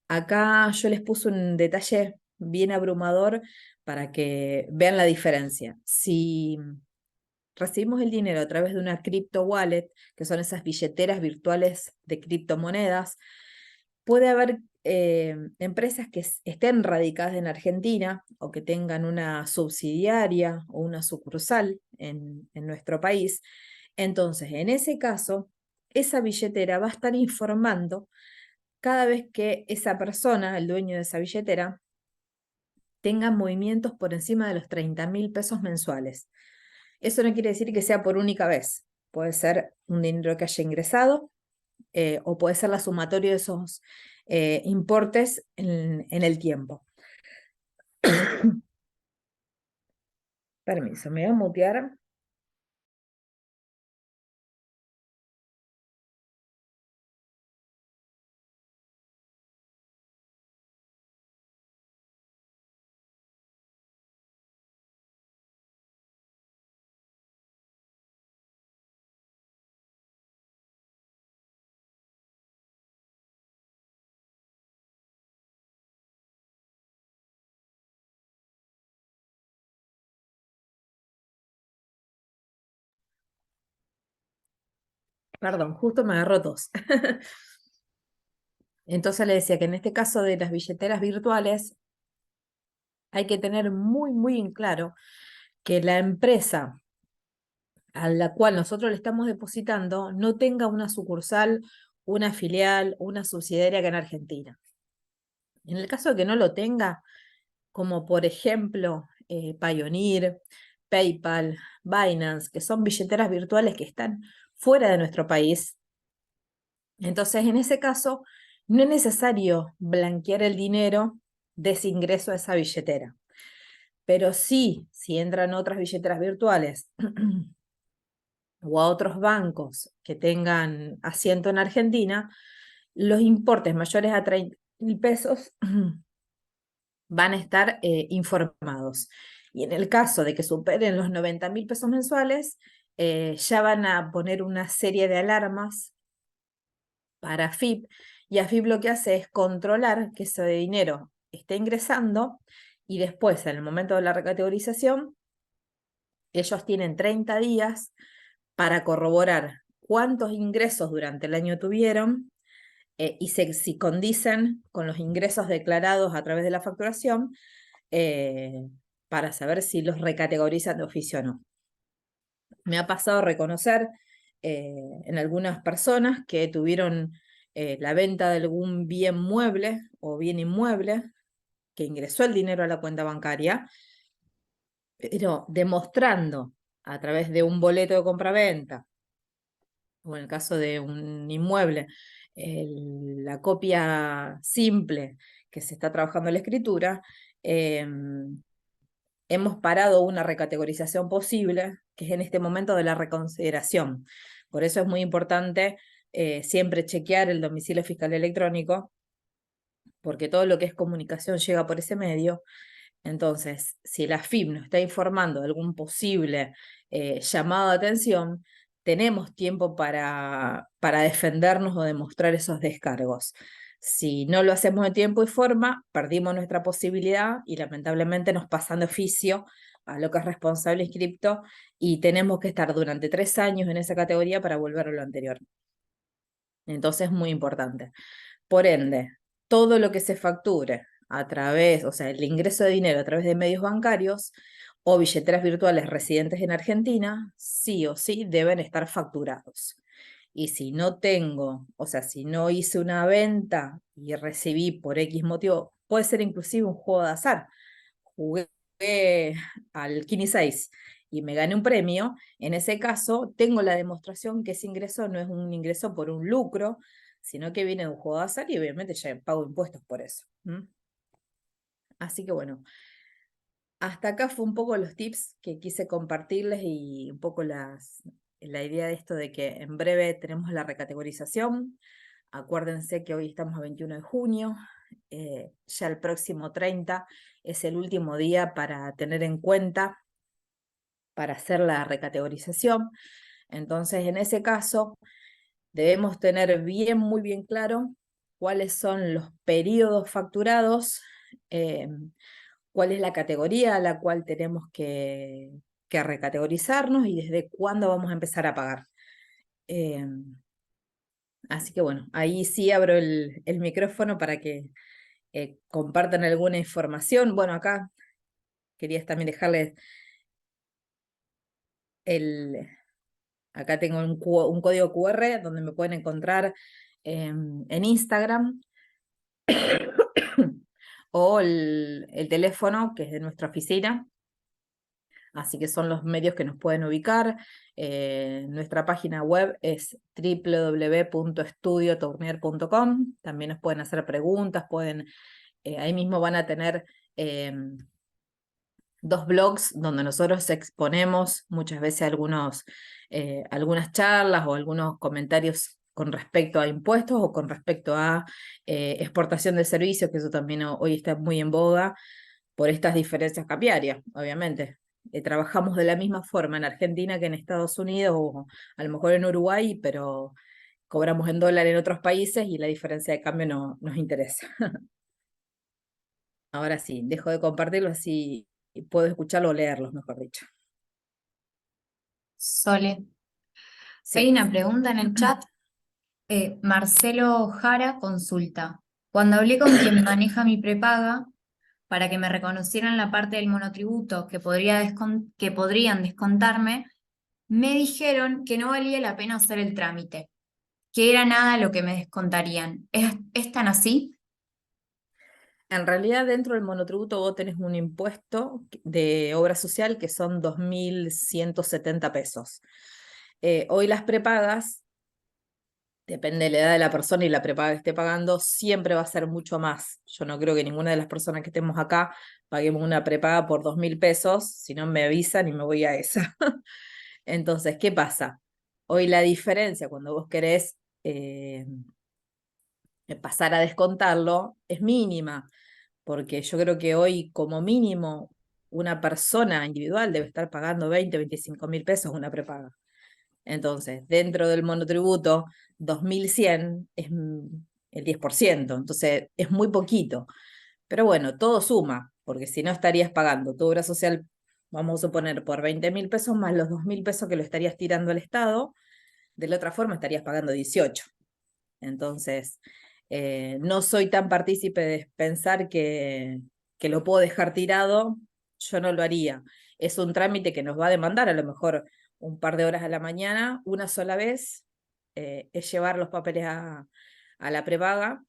Acá yo les puse un detalle bien abrumador para que vean la diferencia. Si recibimos el dinero a través de una crypto wallet, que son esas billeteras virtuales de criptomonedas, puede haber empresas que estén radicadas en Argentina o que tengan una subsidiaria o una sucursal en nuestro país. Entonces, en ese caso, esa billetera va a estar informando cada vez que esa persona, el dueño de esa billetera, tenga movimientos por encima de los 30.000 pesos mensuales. Eso no quiere decir que sea por única vez. Puede ser un dinero que haya ingresado, o puede ser la sumatoria de esos importes en el tiempo. Permiso, me voy a mutear. Perdón, justo me agarró tos. Entonces le decía que en este caso de las billeteras virtuales hay que tener muy, muy en claro que la empresa a la cual nosotros le estamos depositando no tenga una sucursal, una filial, una subsidiaria acá en Argentina. En el caso de que no lo tenga, como por ejemplo Payoneer, PayPal, Binance, que son billeteras virtuales que están fuera de nuestro país, entonces en ese caso no es necesario blanquear el dinero de ese ingreso a esa billetera. Pero sí, si entran otras billeteras virtuales o a otros bancos que tengan asiento en Argentina, los importes mayores a 30.000 pesos van a estar informados. Y en el caso de que superen los 90.000 pesos mensuales, ya van a poner una serie de alarmas para AFIP, y AFIP lo que hace es controlar que ese dinero esté ingresando, y después, en el momento de la recategorización, ellos tienen 30 días para corroborar cuántos ingresos durante el año tuvieron, y si condicen con los ingresos declarados a través de la facturación, eh, para saber si los recategorizan de oficio o no. Me ha pasado reconocer en algunas personas que tuvieron la venta de algún bien mueble o bien inmueble, que ingresó el dinero a la cuenta bancaria, pero demostrando a través de un boleto de compraventa, o en el caso de un inmueble, la copia simple que se está trabajando en la escritura, hemos parado una recategorización posible, que es en este momento de la reconsideración. Por eso es muy importante siempre chequear el domicilio fiscal electrónico, porque todo lo que es comunicación llega por ese medio. Entonces, si la FIP nos está informando de algún posible llamado de atención, tenemos tiempo para defendernos o demostrar esos descargos. Si no lo hacemos de tiempo y forma, perdimos nuestra posibilidad y lamentablemente nos pasan de oficio a lo que es responsable inscripto, y tenemos que estar durante 3 años en esa categoría para volver a lo anterior. Entonces es muy importante. Por ende, todo lo que se facture a través, o sea, el ingreso de dinero a través de medios bancarios o billeteras virtuales residentes en Argentina, sí o sí deben estar facturados. Y si no tengo, o sea, si no hice una venta y recibí por X motivo, puede ser inclusive un juego de azar. Jugué al Kini 6 y me gané un premio. En ese caso, tengo la demostración que ese ingreso no es un ingreso por un lucro, sino que viene de un juego de azar, y obviamente ya pago impuestos por eso. Así que bueno, hasta acá fue un poco los tips que quise compartirles y un poco la idea de esto de que en breve tenemos la recategorización. Acuérdense que hoy estamos a 21 de junio, ya el próximo 30 es el último día para tener en cuenta para hacer la recategorización. Entonces, en ese caso, debemos tener muy bien claro cuáles son los periodos facturados, cuál es la categoría a la cual tenemos que recategorizarnos y desde cuándo vamos a empezar a pagar. Así que bueno, ahí sí abro el micrófono para que compartan alguna información. Bueno, acá quería también dejarles acá tengo un código QR donde me pueden encontrar en Instagram o el teléfono que es de nuestra oficina. Así que son los medios que nos pueden ubicar. Nuestra página web es www.estudiotournier.com. También nos pueden hacer preguntas, ahí mismo van a tener 2 blogs donde nosotros exponemos muchas veces algunas charlas o algunos comentarios con respecto a impuestos o con respecto a exportación de servicios, que eso también hoy está muy en boga por estas diferencias cambiarias, obviamente. Trabajamos de la misma forma en Argentina que en Estados Unidos o a lo mejor en Uruguay, pero cobramos en dólar en otros países y la diferencia de cambio no nos interesa. Ahora sí, dejo de compartirlo así puedo escucharlo o leerlos, mejor dicho. Sole, hay Sí. una pregunta en el chat. Marcelo Jara consulta. Cuando hablé con quien maneja mi prepaga para que me reconocieran la parte del monotributo que podrían descontarme, me dijeron que no valía la pena hacer el trámite, que era nada lo que me descontarían. ¿Es tan así? En realidad, dentro del monotributo vos tenés un impuesto de obra social que son 2.170 pesos. Hoy las prepagas, depende de la edad de la persona y la prepaga que esté pagando, siempre va a ser mucho más. Yo no creo que ninguna de las personas que estemos acá paguemos una prepaga por 2.000 pesos, si no me avisan y me voy a esa. Entonces, ¿qué pasa? Hoy la diferencia cuando vos querés pasar a descontarlo es mínima, porque yo creo que hoy como mínimo una persona individual debe estar pagando 20, 25.000 pesos una prepaga. Entonces, dentro del monotributo, 2.100 es el 10%, entonces es muy poquito. Pero bueno, todo suma, porque si no estarías pagando tu obra social, vamos a suponer, por 20.000 pesos más los 2.000 pesos que lo estarías tirando al Estado, de la otra forma estarías pagando 18. Entonces, no soy tan partícipe de pensar que lo puedo dejar tirado, yo no lo haría. Es un trámite que nos va a demandar a lo mejor un par de horas a la mañana, una sola vez, es llevar los papeles a la prepaga,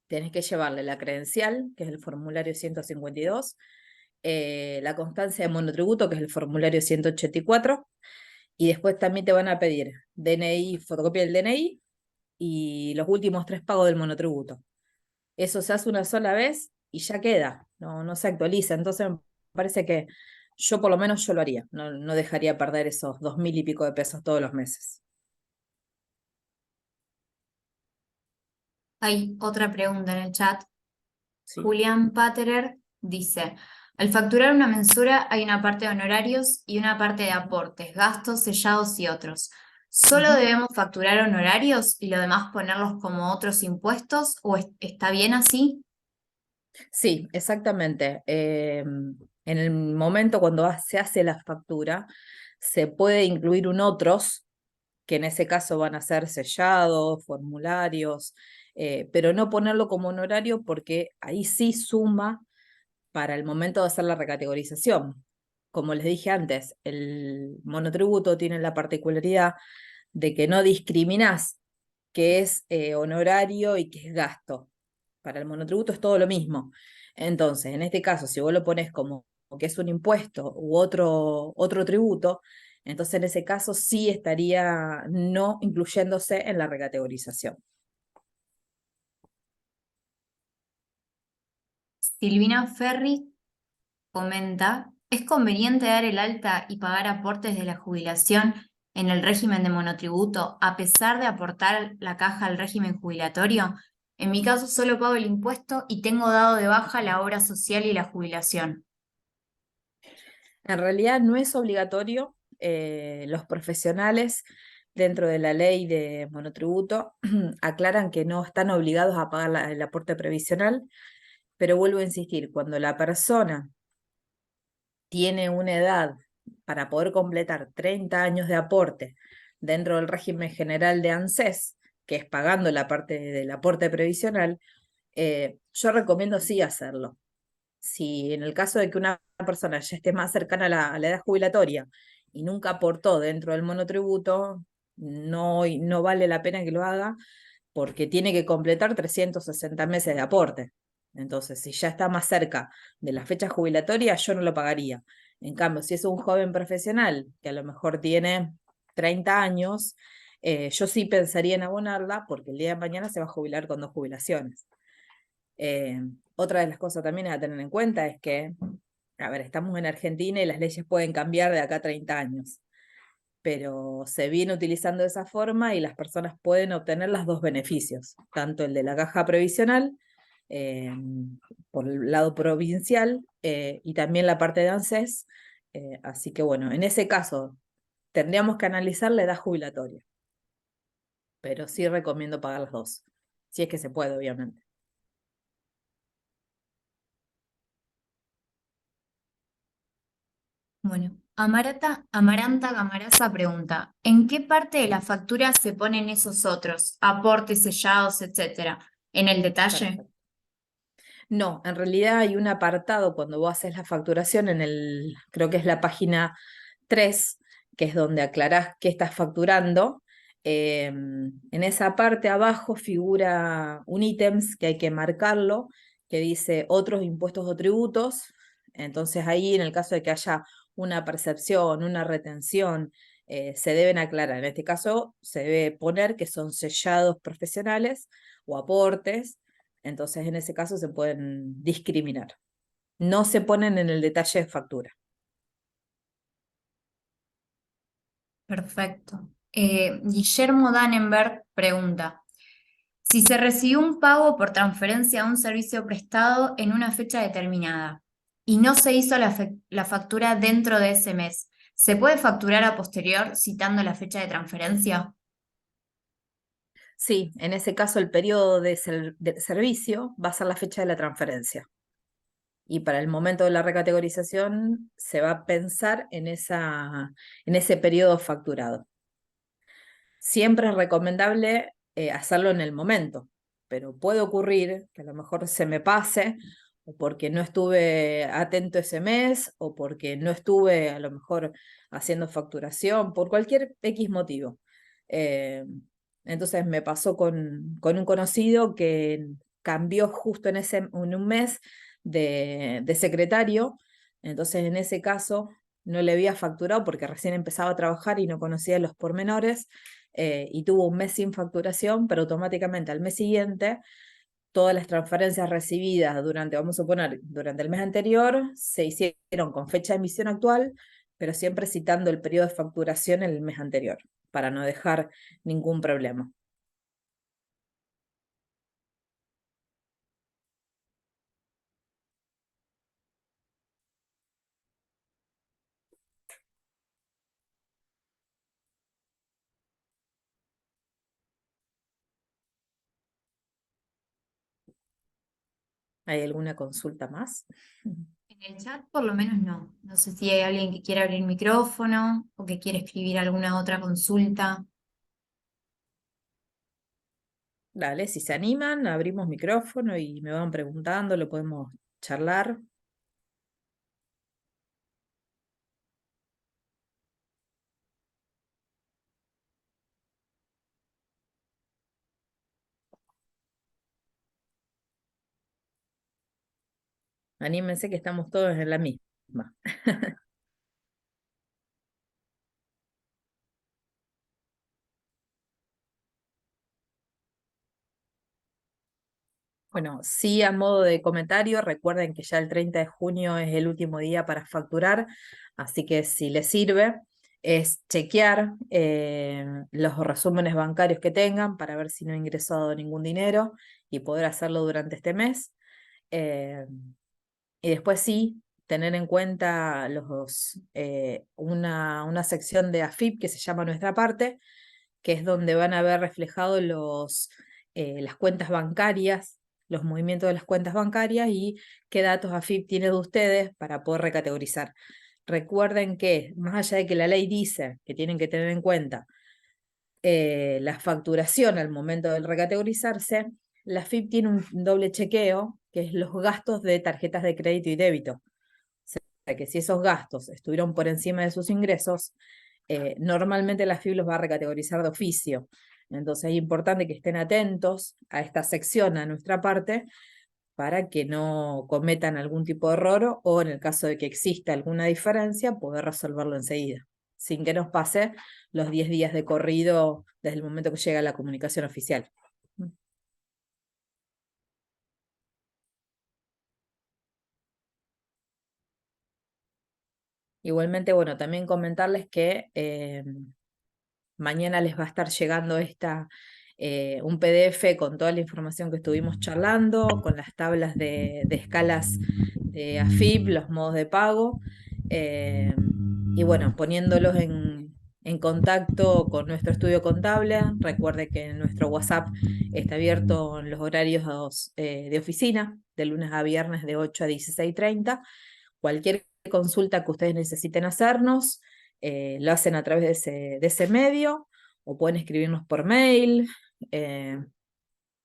tenés que llevarle la credencial, que es el formulario 152, la constancia de monotributo, que es el formulario 184, y después también te van a pedir DNI, fotocopia del DNI, y los últimos 3 pagos del monotributo. Eso se hace una sola vez y ya queda, no se actualiza. Entonces me parece que yo por lo menos yo lo haría, no dejaría perder esos 2.000 y pico de pesos todos los meses. Hay otra pregunta en el chat. Sí. Julián Paterer dice, al facturar una mensura hay una parte de honorarios y una parte de aportes, gastos, sellados y otros. ¿Solo Ujú. debemos facturar honorarios y lo demás ponerlos como otros impuestos o está bien así? Sí, exactamente. En el momento cuando se hace la factura, se puede incluir un otros, que en ese caso van a ser sellados, formularios, pero no ponerlo como honorario porque ahí sí suma para el momento de hacer la recategorización. Como les dije antes, el monotributo tiene la particularidad de que no discriminás qué es honorario y qué es gasto. Para el monotributo es todo lo mismo. Entonces, en este caso, si vos lo pones como que es un impuesto u otro tributo, entonces en ese caso sí estaría no incluyéndose en la recategorización. Silvina Ferri comenta, ¿es conveniente dar el alta y pagar aportes de la jubilación en el régimen de monotributo a pesar de aportar la caja al régimen jubilatorio? En mi caso solo pago el impuesto y tengo dado de baja la obra social y la jubilación. En realidad no es obligatorio. Los profesionales dentro de la ley de monotributo aclaran que no están obligados a pagar el aporte previsional, pero vuelvo a insistir, cuando la persona tiene una edad para poder completar 30 años de aporte dentro del régimen general de ANSES, que es pagando la parte del aporte previsional, yo recomiendo sí hacerlo. Si en el caso de que una persona ya esté más cercana a la edad jubilatoria y nunca aportó dentro del monotributo, no vale la pena que lo haga porque tiene que completar 360 meses de aporte. Entonces, si ya está más cerca de la fecha jubilatoria, yo no lo pagaría. En cambio, si es un joven profesional que a lo mejor tiene 30 años, yo sí pensaría en abonarla porque el día de mañana se va a jubilar con dos jubilaciones. Eh, Otra de las cosas también a tener en cuenta es que, a ver, estamos en Argentina y las leyes pueden cambiar de acá a 30 años, pero se viene utilizando de esa forma y las personas pueden obtener los dos beneficios, tanto el de la caja previsional eh, por el lado provincial y también la parte de ANSES. Así que bueno, en ese caso tendríamos que analizar la edad jubilatoria, pero sí recomiendo pagar las dos, si es que se puede, obviamente. Bueno, Amaranta Gamaraza pregunta, ¿en qué parte de la factura se ponen esos otros, aportes sellados, etcétera? ¿En el detalle? Perfecto. No, en realidad hay un apartado cuando vos haces la facturación creo que es la página 3, que es donde aclarás qué estás facturando. En esa parte abajo figura un ítems que hay que marcarlo, que dice otros impuestos o tributos. Entonces ahí, en el caso de que haya una percepción, una retención, se deben aclarar. En este caso, se debe poner que son sellados profesionales o aportes. Entonces, en ese caso se pueden discriminar. No se ponen en el detalle de factura. Perfecto. Guillermo Dannenberg pregunta, si se recibió un pago por transferencia a un servicio prestado en una fecha determinada y no se hizo la factura dentro de ese mes, ¿se puede facturar a posterior citando la fecha de transferencia? Sí, en ese caso el periodo de servicio va a ser la fecha de la transferencia. Y para el momento de la recategorización se va a pensar en ese periodo facturado. Siempre es recomendable hacerlo en el momento, pero puede ocurrir que a lo mejor se me pase o porque no estuve atento ese mes o porque no estuve a lo mejor haciendo facturación, por cualquier X motivo. Eh, entonces me pasó con un conocido que cambió justo en un mes de secretario, entonces en ese caso no le había facturado porque recién empezaba a trabajar y no conocía los pormenores y tuvo un mes sin facturación, pero automáticamente al mes siguiente todas las transferencias recibidas durante, vamos a poner, durante el mes anterior se hicieron con fecha de emisión actual, pero siempre citando el periodo de facturación en el mes anterior, para no dejar ningún problema. ¿Hay alguna consulta más? En el chat por lo menos no. No sé si hay alguien que quiera abrir micrófono o que quiere escribir alguna otra consulta. Dale, si se animan, abrimos micrófono y me van preguntando, lo podemos charlar. Anímense que estamos todos en la misma. Bueno, sí, a modo de comentario, recuerden que ya el 30 de junio es el último día para facturar, así que si les sirve, es chequear los resúmenes bancarios que tengan para ver si no ha ingresado ningún dinero y poder hacerlo durante este mes. Eh, y después sí, tener en cuenta una sección de AFIP que se llama Nuestra Parte, que es donde van a ver reflejados las cuentas bancarias, los movimientos de las cuentas bancarias y qué datos AFIP tiene de ustedes para poder recategorizar. Recuerden que, más allá de que la ley dice que tienen que tener en cuenta la facturación al momento de recategorizarse, la AFIP tiene un doble chequeo, que es los gastos de tarjetas de crédito y débito. O sea, que si esos gastos estuvieron por encima de sus ingresos, normalmente la FIB los va a recategorizar de oficio. Entonces es importante que estén atentos a esta sección, a nuestra parte, para que no cometan algún tipo de error o en el caso de que exista alguna diferencia, poder resolverlo enseguida, sin que nos pase los 10 días de corrido desde el momento que llega la comunicación oficial. Igualmente, bueno, también comentarles que mañana les va a estar llegando un PDF con toda la información que estuvimos charlando, con las tablas de escalas de AFIP, los modos de pago, eh, y bueno, poniéndolos en contacto con nuestro estudio contable. Recuerde que nuestro WhatsApp está abierto en los horarios de oficina, de lunes a viernes de 8 a 16:30. Cualquier consulta que ustedes necesiten hacernos, lo hacen a través de ese medio o pueden escribirnos por mail. eh,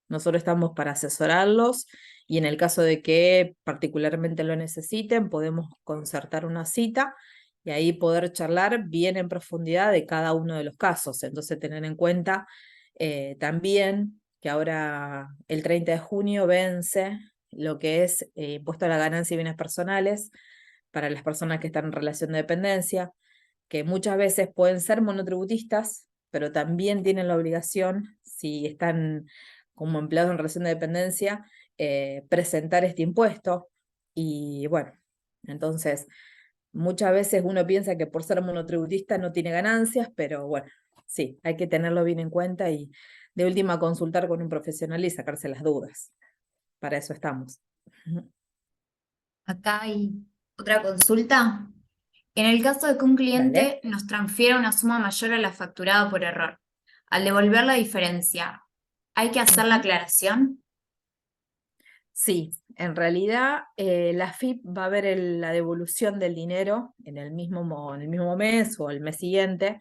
Nosotros estamos para asesorarlos y en el caso de que particularmente lo necesiten, podemos concertar una cita y ahí poder charlar bien en profundidad de cada uno de los casos. Entonces, tener en cuenta también que ahora el 30 de junio vence lo que es impuesto a la ganancia y bienes personales para las personas que están en relación de dependencia, que muchas veces pueden ser monotributistas, pero también tienen la obligación, si están como empleados en relación de dependencia, presentar este impuesto. Y bueno, entonces muchas veces uno piensa que por ser monotributista no tiene ganancias, pero bueno, sí, hay que tenerlo bien en cuenta y de última consultar con un profesional y sacarse las dudas. Para eso estamos. Acá hay otra consulta. En el caso de que un Dale. cliente nos transfiera una suma mayor a la facturada por error, al devolver la diferencia, ¿hay que hacer la Ujú. aclaración? Sí, en realidad la AFIP va a ver la devolución del dinero en el mismo mes o el mes siguiente,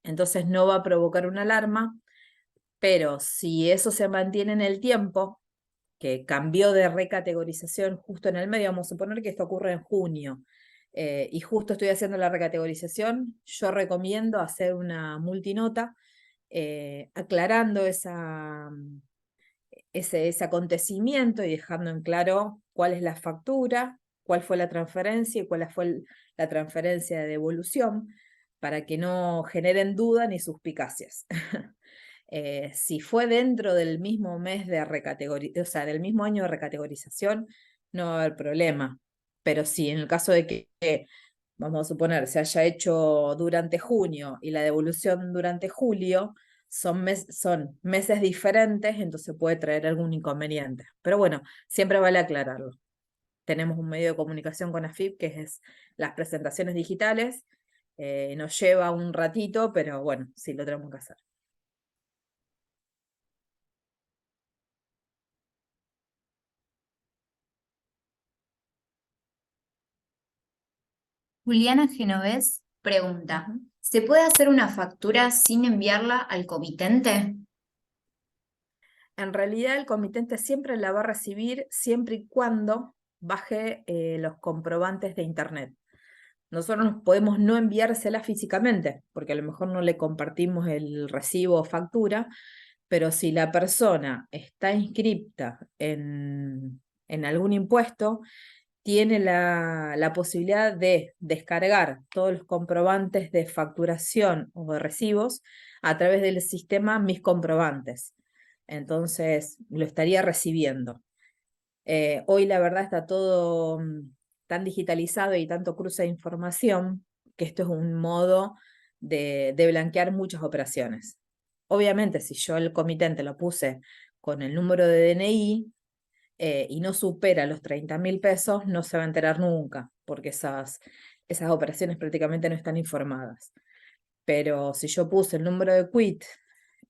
entonces no va a provocar una alarma, pero si eso se mantiene en el tiempo, que cambió de recategorización justo en el medio, vamos a suponer que esto ocurre en junio, y justo estoy haciendo la recategorización, yo recomiendo hacer una multinota aclarando ese acontecimiento y dejando en claro cuál es la factura, cuál fue la transferencia y cuál fue la transferencia de devolución, para que no generen duda ni suspicacias. Si fue dentro del mismo mes de recategorización, o sea, del mismo año de recategorización, no va a haber problema. Pero si en el caso de que, vamos a suponer, se haya hecho durante junio y la devolución durante julio, son meses diferentes, entonces puede traer algún inconveniente. Pero bueno, siempre vale aclararlo. Tenemos un medio de comunicación con AFIP que es las presentaciones digitales. Nos lleva un ratito, pero bueno, sí lo tenemos que hacer. Juliana Genovés pregunta, Ujú. ¿se puede hacer una factura sin enviarla al comitente? En realidad el comitente siempre la va a recibir siempre y cuando baje los comprobantes de internet. Nosotros podemos no enviársela físicamente, porque a lo mejor no le compartimos el recibo o factura, pero si la persona está inscripta en algún impuesto, tiene la posibilidad de descargar todos los comprobantes de facturación o de recibos a través del sistema Mis Comprobantes. Entonces, lo estaría recibiendo. Hoy la verdad está todo tan digitalizado y tanto cruce de información que esto es un modo de blanquear muchas operaciones. Obviamente, si yo el comitente lo puse con el número de DNI y no supera los 30.000 pesos, no se va a enterar nunca, porque esas operaciones prácticamente no están informadas. Pero si yo puse el número de quit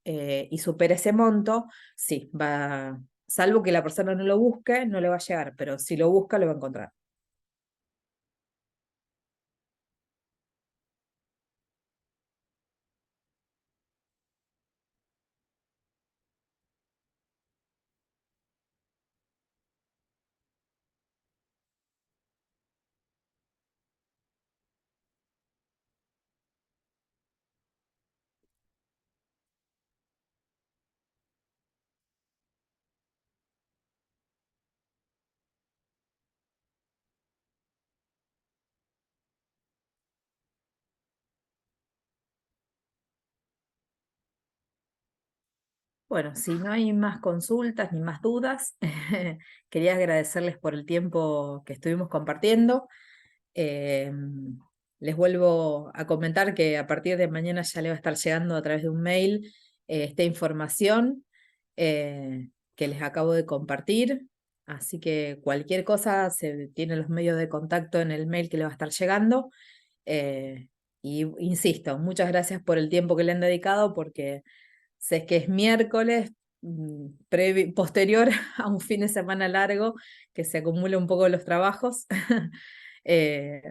y supera ese monto, sí, va, salvo que la persona no lo busque, no le va a llegar, pero si lo busca, lo va a encontrar. Bueno, si no hay más consultas ni más dudas, quería agradecerles por el tiempo que estuvimos compartiendo. Eh, Les vuelvo a comentar que a partir de mañana ya le va a estar llegando a través de un mail esta información que les acabo de compartir. Así que cualquier cosa se tiene los medios de contacto en el mail que le va a estar llegando. Eh, y insisto, muchas gracias por el tiempo que le han dedicado porque sé que es miércoles, posterior a un fin de semana largo, que se acumula un poco los trabajos.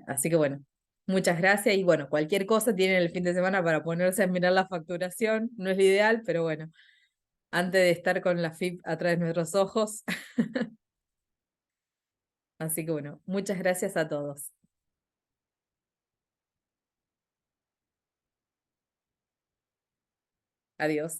Así que bueno, muchas gracias y bueno, cualquier cosa tienen el fin de semana para ponerse a mirar la facturación. No es lo ideal, pero bueno, antes de estar con la FIP atrás de nuestros ojos. Así que bueno, muchas gracias a todos. Adiós.